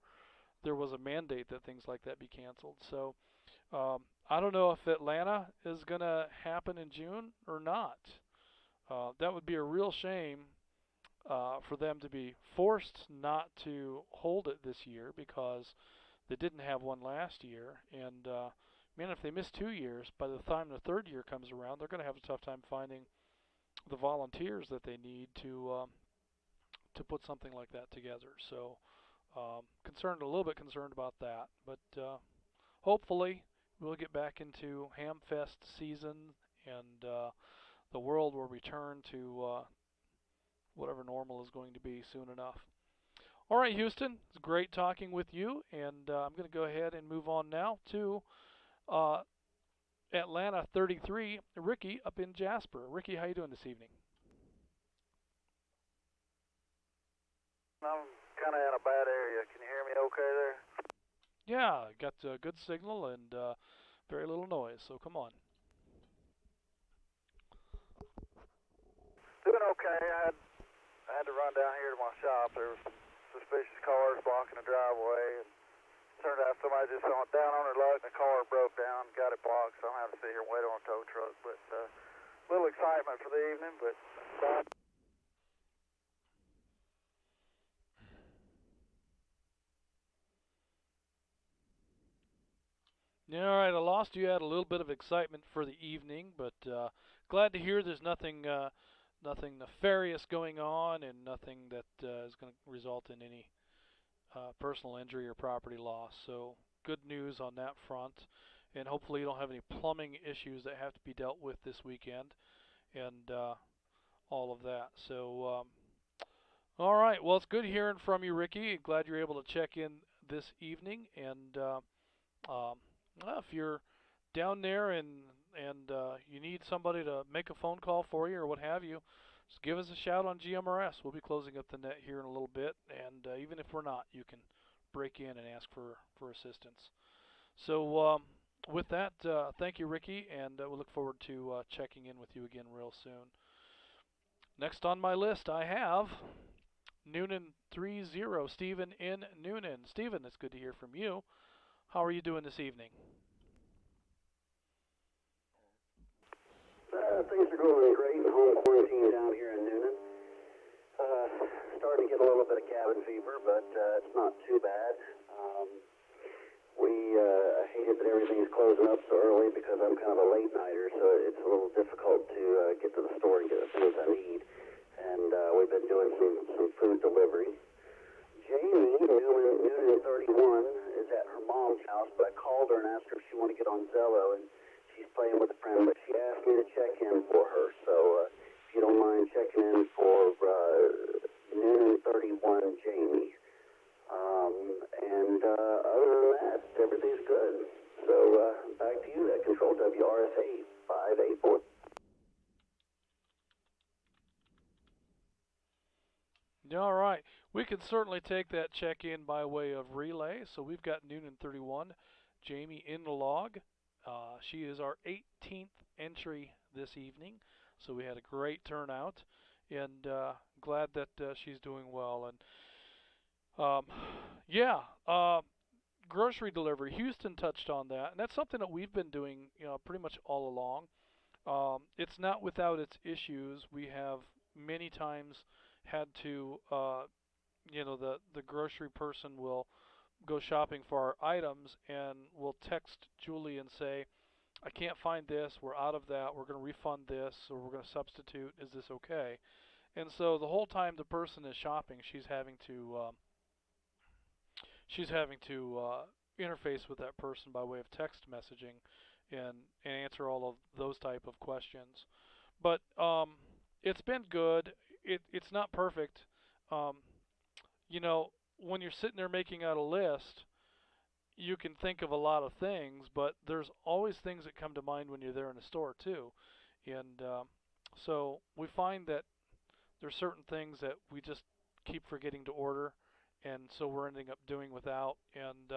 there was a mandate that things like that be canceled. So I don't know if Atlanta is going to happen in June or not. That would be a real shame for them to be forced not to hold it this year because they didn't have one last year. And man, if they miss 2 years, by the time the third year comes around, they're going to have a tough time finding the volunteers that they need to put something like that together. So a little bit concerned about that, but hopefully we'll get back into Hamfest season and the world will return to whatever normal is going to be soon enough. All right, Houston, it's great talking with you, and I'm going to go ahead and move on now to uh, Atlanta 33, Ricky up in Jasper. Ricky, how you doing this evening? I'm kind of in a bad area. Can you hear me okay there? Yeah, got a good signal and very little noise, so come on. Doing okay. I had to run down here to my shop. There was some suspicious cars blocking the driveway, and turned out somebody just went down on their luck and the car broke down, got it blocked, so I'm having to sit here and wait on a tow truck. But a little excitement for the evening, but Yeah, all right, I lost you at a little bit of excitement for the evening, but glad to hear there's nothing nefarious going on and nothing that is going to result in any personal injury or property loss. So good news on that front, and hopefully you don't have any plumbing issues that have to be dealt with this weekend, and all of that. So all right, well it's good hearing from you, Ricky. Glad you're able to check in this evening, and um, well, if you're down there and you need somebody to make a phone call for you or what have you, just give us a shout on GMRS. We'll be closing up the net here in a little bit, and even if we're not, you can break in and ask for assistance. So with that, thank you, Ricky, and we look forward to checking in with you again real soon. Next on my list, I have Noonan30, Stephen in Noonan. Stephen, it's good to hear from you. How are you doing this evening? Things are going great in home quarantine down here in Noonan. Starting to get a little bit of cabin fever, but it's not too bad. We hated that everything's closing up so early because I'm kind of a late nighter, so it's a little difficult to get to the store and get the things I need. And we've been doing some food delivery. Jamie, Noonan 31, is at her mom's house, but I called her and asked her if she wanted to get on Zello, and she's playing with a friend, but she asked me to check in for her. So if you don't mind checking in for Noonan 31 Jamie. And other than that, everything's good. So back to you at Control WRSA 584. All right. We can certainly take that check-in by way of relay. So we've got Noonan 31, Jamie in the log. She is our 18th entry this evening. So we had a great turnout, and glad that she's doing well. And yeah, grocery delivery. Houston touched on that, and that's something that we've been doing, pretty much all along. It's not without its issues. We have many times had to, the grocery person will go shopping for our items and will text Julie and say, I can't find this, we're out of that, we're going to refund this, or we're going to substitute, is this okay? And so the whole time the person is shopping, she's having to interface with that person by way of text messaging and answer all of those type of questions. But it's been good. It's not perfect. Um, when you're sitting there making out a list, you can think of a lot of things, but there's always things that come to mind when you're there in the store too. And So we find that there's certain things that we just keep forgetting to order, and so we're ending up doing without, and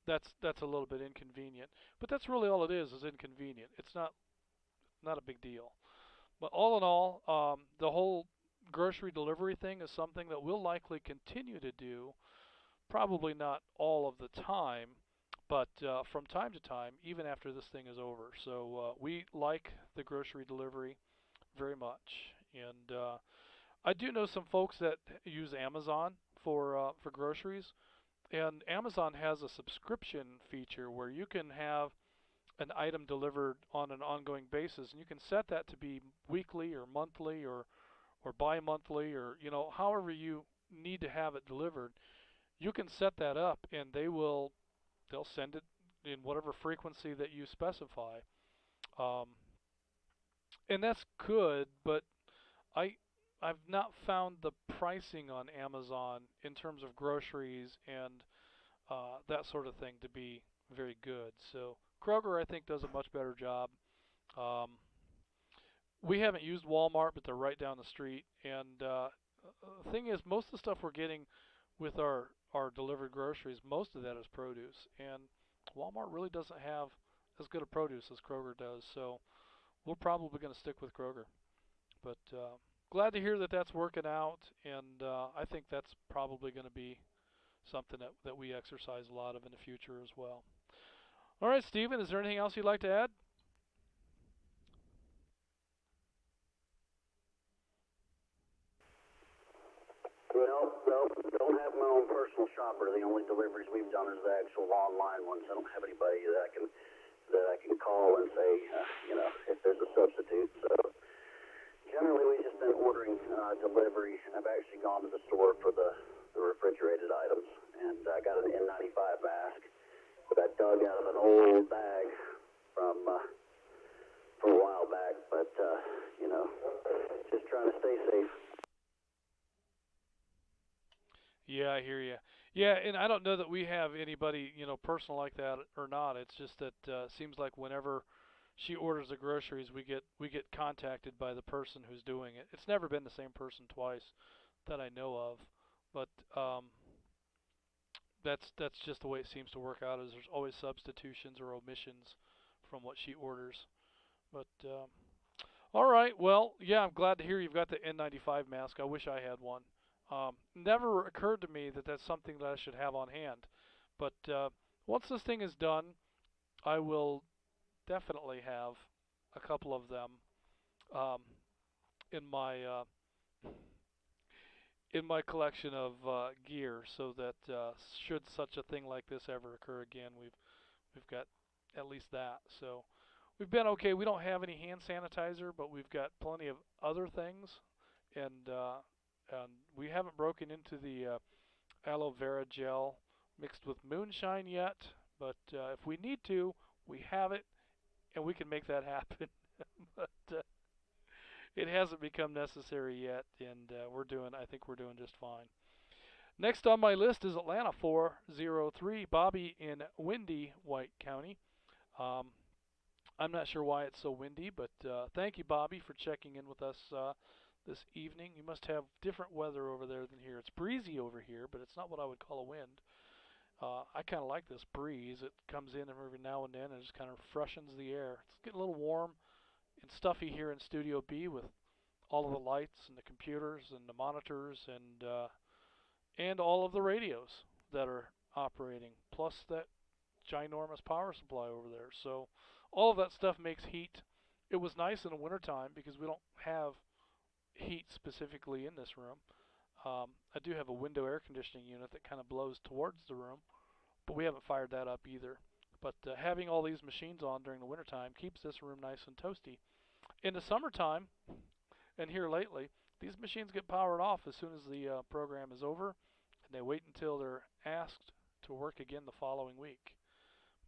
that's a little bit inconvenient. But that's really all it is inconvenient. It's not a big deal. But all in all, the whole grocery delivery thing is something that we'll likely continue to do. Probably not all of the time, but from time to time, even after this thing is over. So we like the grocery delivery very much, and I do know some folks that use Amazon for groceries, and Amazon has a subscription feature where you can have an item delivered on an ongoing basis, and you can set that to be weekly or monthly or bi-monthly or however you need to have it delivered. You can set that up, and they'll send it in whatever frequency that you specify. Um, and that's good, but I I've not found the pricing on Amazon in terms of groceries and that sort of thing to be very good. So Kroger, I think, does a much better job. Um, we haven't used Walmart, but they're right down the street. And the thing is, most of the stuff we're getting with our delivered groceries, most of that is produce. And Walmart really doesn't have as good a produce as Kroger does. So we're probably going to stick with Kroger. But glad to hear that that's working out. And I think that's probably going to be something that we exercise a lot of in the future as well. All right, Stephen, is there anything else you'd like to add? No, don't have my own personal shopper. The only deliveries we've done is the actual online ones. I don't have anybody that I can call and say, if there's a substitute. So generally, we've just been ordering delivery. I've actually gone to the store for the refrigerated items, and I got an N95 mask that I dug out of an old bag from a while back. But just trying to stay safe. Yeah, I hear you. Yeah, and I don't know that we have anybody, personal like that or not. It's just that seems like whenever she orders the groceries, we get contacted by the person who's doing it. It's never been the same person twice that I know of, but that's just the way it seems to work out. Is there's always substitutions or omissions from what she orders. But all right, well, yeah, I'm glad to hear you've got the N95 mask. I wish I had one. Never occurred to me that that's something that I should have on hand. But once this thing is done, I will definitely have a couple of them um, in my collection of gear, so that should such a thing like this ever occur again, we've got at least that. So we've been okay. We don't have any hand sanitizer, but we've got plenty of other things, and we haven't broken into the aloe vera gel mixed with moonshine yet. But if we need to, we have it, and we can make that happen. But it hasn't become necessary yet, and I think we're doing just fine. Next on my list is Atlanta 403, Bobby in windy White County. Um, I'm not sure why it's so windy, but thank you, Bobby, for checking in with us this evening. You must have different weather over there than here. It's breezy over here, but it's not what I would call a wind. I kind of like this breeze. It comes in every now and then and just kind of freshens the air. It's getting a little warm and stuffy here in Studio B with all of the lights and the computers and the monitors and all of the radios that are operating, plus that ginormous power supply over there. So all of that stuff makes heat. It was nice in the wintertime because we don't have heat specifically in this room. I do have a window air conditioning unit that kind of blows towards the room, but we haven't fired that up either. But having all these machines on during the wintertime keeps this room nice and toasty. In the summertime, and here lately, these machines get powered off as soon as the program is over, and they wait until they're asked to work again the following week.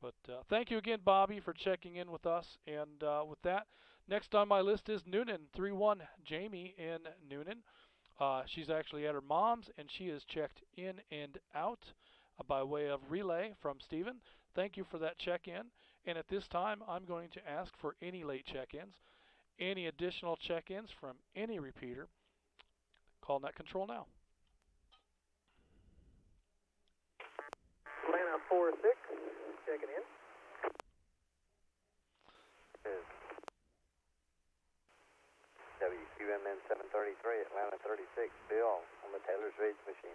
But thank you again, Bobby, for checking in with us. And with that, next on my list is Noonan, 3-1 Jamie in Noonan. She's actually at her mom's, and she is checked in and out by way of relay from Stephen. Thank you for that check-in. And at this time, I'm going to ask for any late check-ins. any additional check-ins from any repeater, call net control now. Atlanta 46, checking in. WQMN 733, Atlanta 36, Bill on the Taylor's Ridge machine.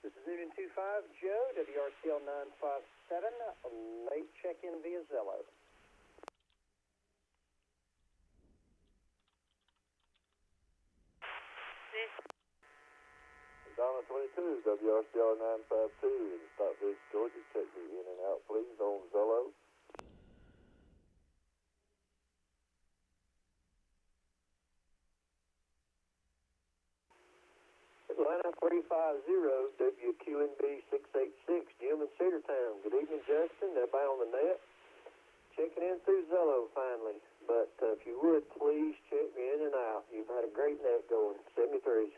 This is Union 25, Joe, WRCL 957, a late check-in via Zello. Donna 22, WRCL 952 in Stockbridge, Georgia. Check me in and out, please, on Zello. Atlanta 350, WQNB 686, Jim in Cedartown. Good evening, Justin. Everybody on the net? Checking in through Zello finally. But if you would, please check me in and out. You've had a great net going. 73s.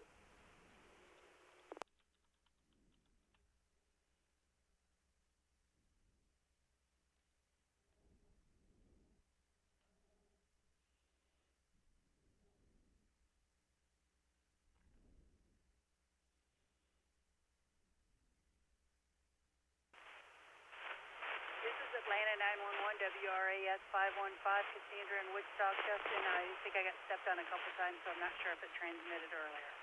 Atlanta 911, WRAS 515, Cassandra in Woodstock. Justin, I think I got stepped on a couple times, so I'm not sure if it transmitted earlier.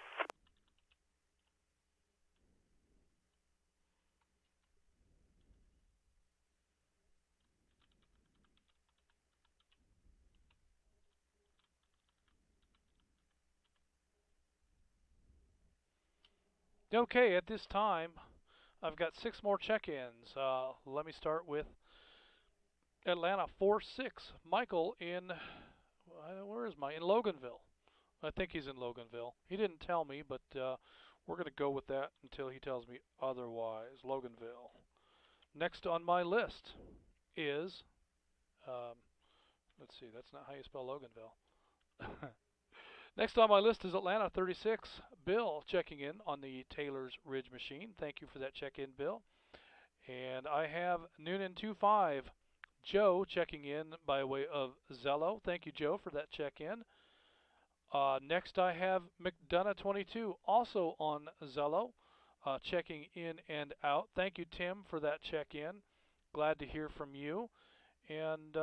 Okay, at this time, I've got 6 more check-ins. Let me start with Atlanta 46, Michael in, where is Mike? In Loganville. I think he's in Loganville. He didn't tell me, but we're going to go with that until he tells me otherwise. Loganville. Next on my list is, let's see, that's not how you spell Loganville. Next on my list is Atlanta 36, Bill, checking in on the Taylor's Ridge machine. Thank you for that check-in, Bill. And I have Noonan 25, Joe, checking in by way of Zello. Thank you, Joe, for that check-in. Next I have McDonough 22, also on Zello, checking in and out. Thank you, Tim, for that check-in. Glad to hear from you. And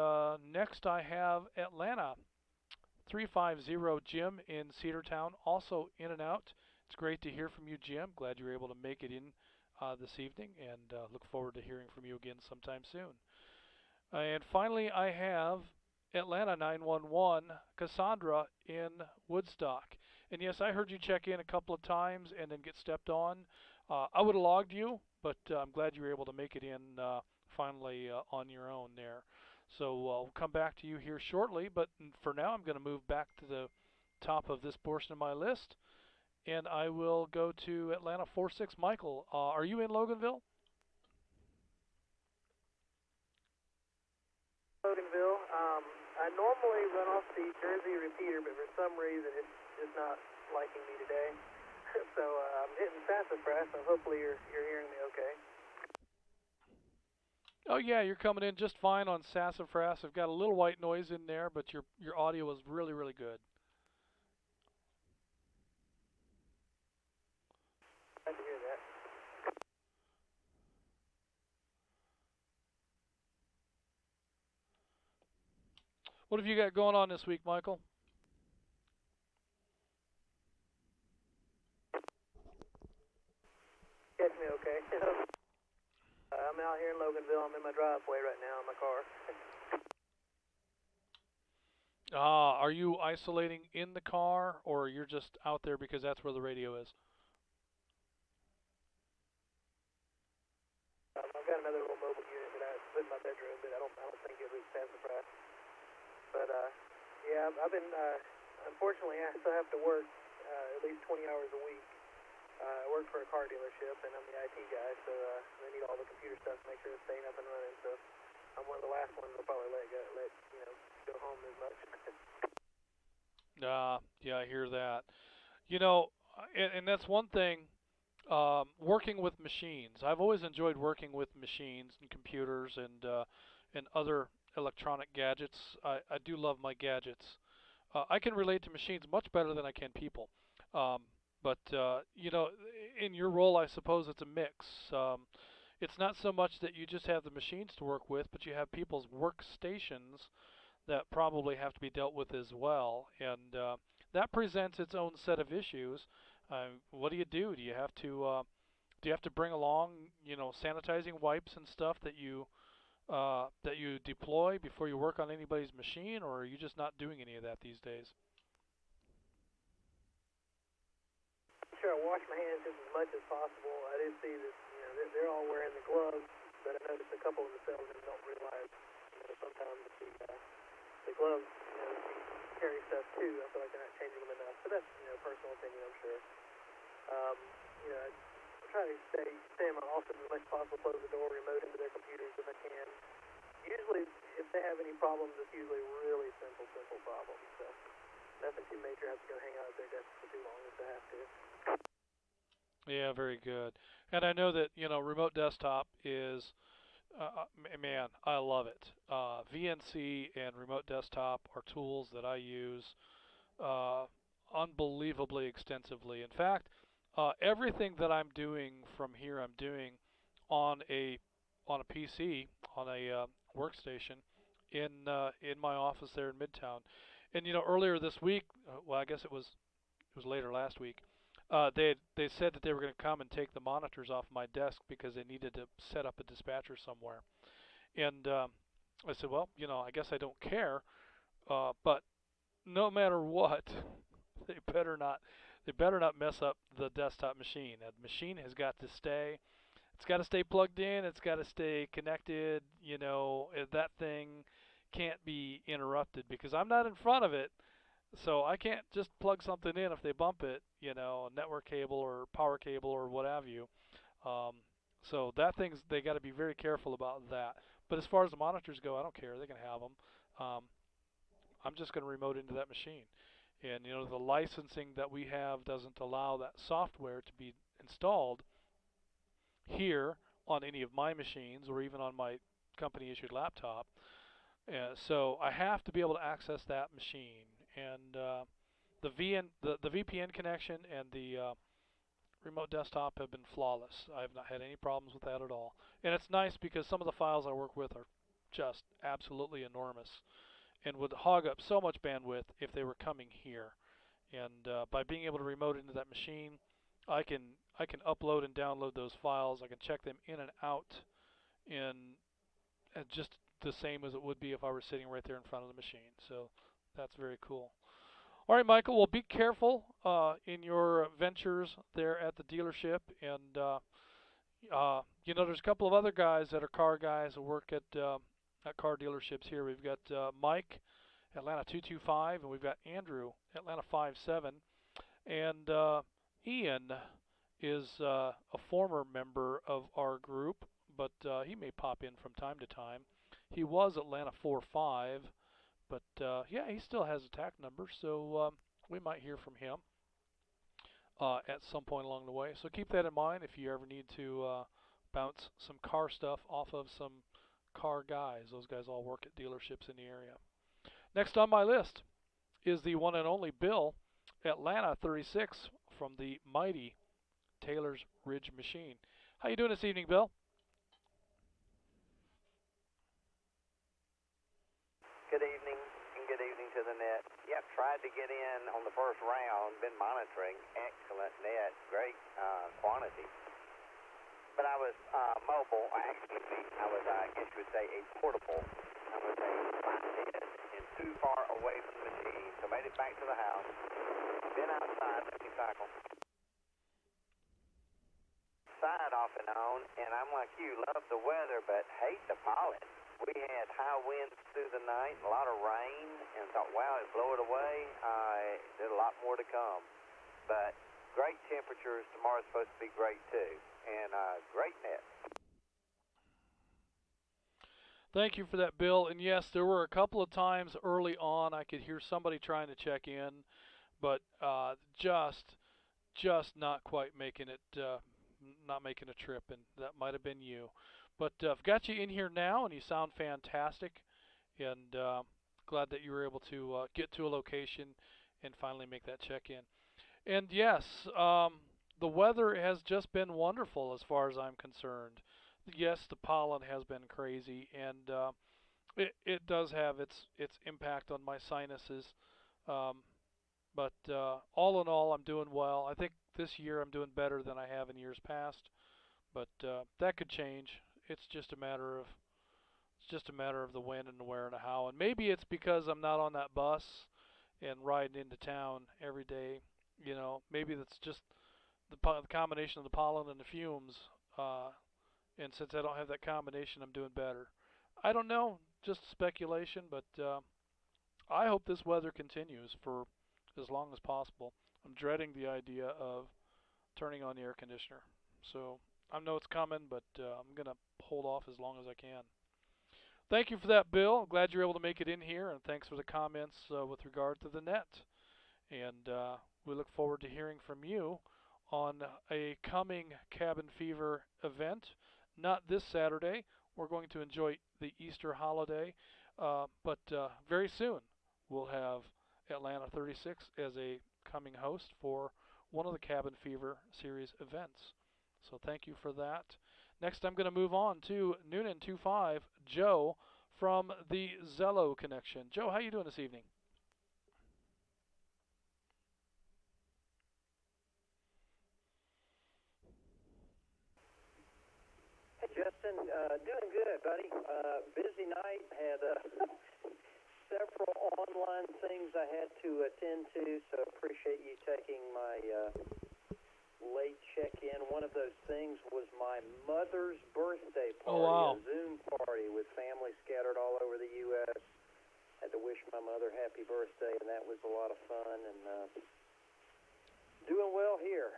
next I have Atlanta 350, Jim in Cedartown, also in and out. It's great to hear from you, Jim. Glad you were able to make it in this evening, and look forward to hearing from you again sometime soon. And finally, I have Atlanta 911, Cassandra in Woodstock. And yes, I heard you check in a couple of times and then get stepped on. I would have logged you, but I'm glad you were able to make it in finally on your own there. So I'll come back to you here shortly, but for now I'm going to move back to the top of this portion of my list, and I will go to Atlanta 46. Michael, are you in Loganville? Loganville. I normally run off the Jersey repeater, but for some reason it's just not liking me today. So I'm hitting sassafras, so hopefully you're hearing me okay. Oh yeah, you're coming in just fine on sassafras. I've got a little white noise in there, but your audio is really, really good. Glad to hear that. What have you got going on this week, Michael? Catch me okay. I'm out here in Loganville. I'm in my driveway right now in my car. Are you isolating in the car, or you're just out there because that's where the radio is? I've got another little mobile unit that I put in my bedroom, but I don't think it reached sassafras. But yeah, I've been unfortunately I still have to work at least 20 hours a week. I work for a car dealership, and I'm the IT guy, so they need all the computer stuff to make sure it's staying up and running. So I'm one of the last ones they'll probably let go home as much. Yeah, I hear that. You know, and that's one thing working with machines. I've always enjoyed working with machines and computers and other electronic gadgets. I do love my gadgets. I can relate to machines much better than I can people. Um, but you know, in your role, I suppose it's a mix. It's not so much that you just have the machines to work with, but you have people's workstations that probably have to be dealt with as well, and that presents its own set of issues. What do you do? Do you have to bring along, you know, sanitizing wipes and stuff that you deploy before you work on anybody's machine, or are you just not doing any of that these days? Sure, I wash my hands just as much as possible. I did see that, you know, they're all wearing the gloves, but I noticed a couple of the salesmen don't realize, you know, sometimes the gloves, you know, carry stuff too. I feel like they're not changing them enough. But that's, you know, personal opinion, I'm sure. You know, I try to stay in my office as much as possible, close the door, remote into their computers if I can. Usually, if they have any problems, it's usually really simple problems. So nothing too major. I have to go hang out at their desk for too long if I have to. Yeah, very good. And I know that, you know, remote desktop is, man, I love it. VNC and remote desktop are tools that I use uh, unbelievably extensively. In fact, everything that I'm doing from here, I'm doing on a PC, on a workstation in my office there in Midtown. And you know, earlier this week, well, I guess it was later last week. They said that they were going to come and take the monitors off my desk because they needed to set up a dispatcher somewhere. And I said, well, you know, I guess I don't care, but no matter what, they better not they better not mess up the desktop machine. That machine has got to stay. It's got to stay plugged in. It's got to stay connected. You know, that thing can't be interrupted because I'm not in front of it. So I can't just plug something in if they bump it, you know, a network cable or power cable or what have you. Um, so that thing's they got to be very careful about that. But as far as the monitors go, I don't care. They can have them. Um, I'm just going to remote into that machine. And you know the licensing that we have doesn't allow that software to be installed here on any of my machines or even on my company issued laptop. So I have to be able to access that machine. And the VPN connection and the remote desktop have been flawless. I have not had any problems with that at all. And it's nice because some of the files I work with are just absolutely enormous and would hog up so much bandwidth if they were coming here. And by being able to remote into that machine, I can upload and download those files. I can check them in and out in just the same as it would be if I were sitting right there in front of the machine. So that's very cool. All right, Michael. Well, be careful in your ventures there at the dealership, and you know, there's a couple of other guys that are car guys who work at car dealerships here. We've got Mike, Atlanta 225, and we've got Andrew, Atlanta 57, and Ian is a former member of our group, but he may pop in from time to time. He was Atlanta 45, but yeah, he still has a TAC number, so we might hear from him at some point along the way. So keep that in mind if you ever need to bounce some car stuff off of some car guys. Those guys all work at dealerships in the area. Next on my list is the one and only Bill, Atlanta 36, from the mighty Taylor's Ridge Machine. How you doing this evening, Bill? Good evening, and good evening to the net. Yep, tried to get in on the first round, been monitoring. Excellent net, great quantity. But I was mobile, actually, I guess you would say, a portable. I was a finded and too far away from the machine, so made it back to the house. Been outside, let me cycle. Side off and on, and I'm like you, love the weather, but hate the pollen. We had high winds through the night, a lot of rain, and thought, wow, it'd blow it away. There's a lot more to come. But great temperatures. Tomorrow's supposed to be great, too. And great net. Thank you for that, Bill. And yes, there were a couple of times early on I could hear somebody trying to check in, but just not quite making it not making a trip, and that might have been you. But I've got you in here now, and you sound fantastic, and glad that you were able to get to a location and finally make that check-in. And yes, the weather has just been wonderful as far as I'm concerned. Yes, the pollen has been crazy, and it does have its impact on my sinuses. Um, but all in all, I'm doing well. I think this year I'm doing better than I have in years past, but that could change. It's just a matter of the when and the where and the how. And maybe it's because I'm not on that bus and riding into town every day. Maybe that's just the combination of the pollen and the fumes. And since I don't have that combination, I'm doing better. I don't know, just speculation, but I hope this weather continues for as long as possible. I'm dreading the idea of turning on the air conditioner. So I know it's coming, but I'm going to hold off as long as I can. Thank you for that, Bill. I'm glad you're able to make it in here, and thanks for the comments with regard to the net. And we look forward to hearing from you on a coming Cabin Fever event. Not this Saturday. We're going to enjoy the Easter holiday, but very soon we'll have Atlanta 36 as a coming host for one of the Cabin Fever series events. So thank you for that. Next, I'm going to move on to Noonan25, Joe from the Zello connection. Joe, how you doing this evening? Hey, Justin. Doing good, buddy. Busy night. Had several online things I had to attend to, so appreciate you taking my late check-in. One of those things was my mother's birthday party, Oh, wow. a Zoom party with family scattered all over the U.S. Had to wish my mother happy birthday, and that was a lot of fun. And doing well here,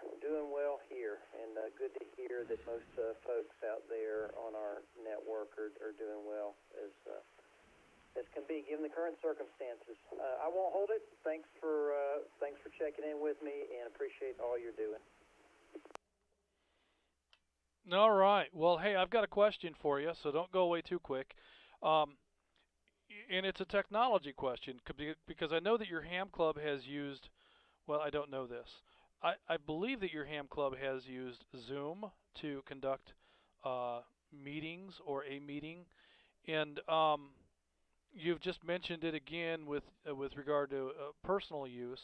and good to hear that most folks out there on our network are doing well as can be given the current circumstances. I won't hold it. Thanks for checking in with me, and appreciate all you're doing. All right. Well, hey, I've got a question for you, so don't go away too quick. And it's a technology question because I know that your ham club has used, well, I don't know this. I believe that your ham club has used Zoom to conduct meetings or a meeting, and you've just mentioned it again with regard to personal use.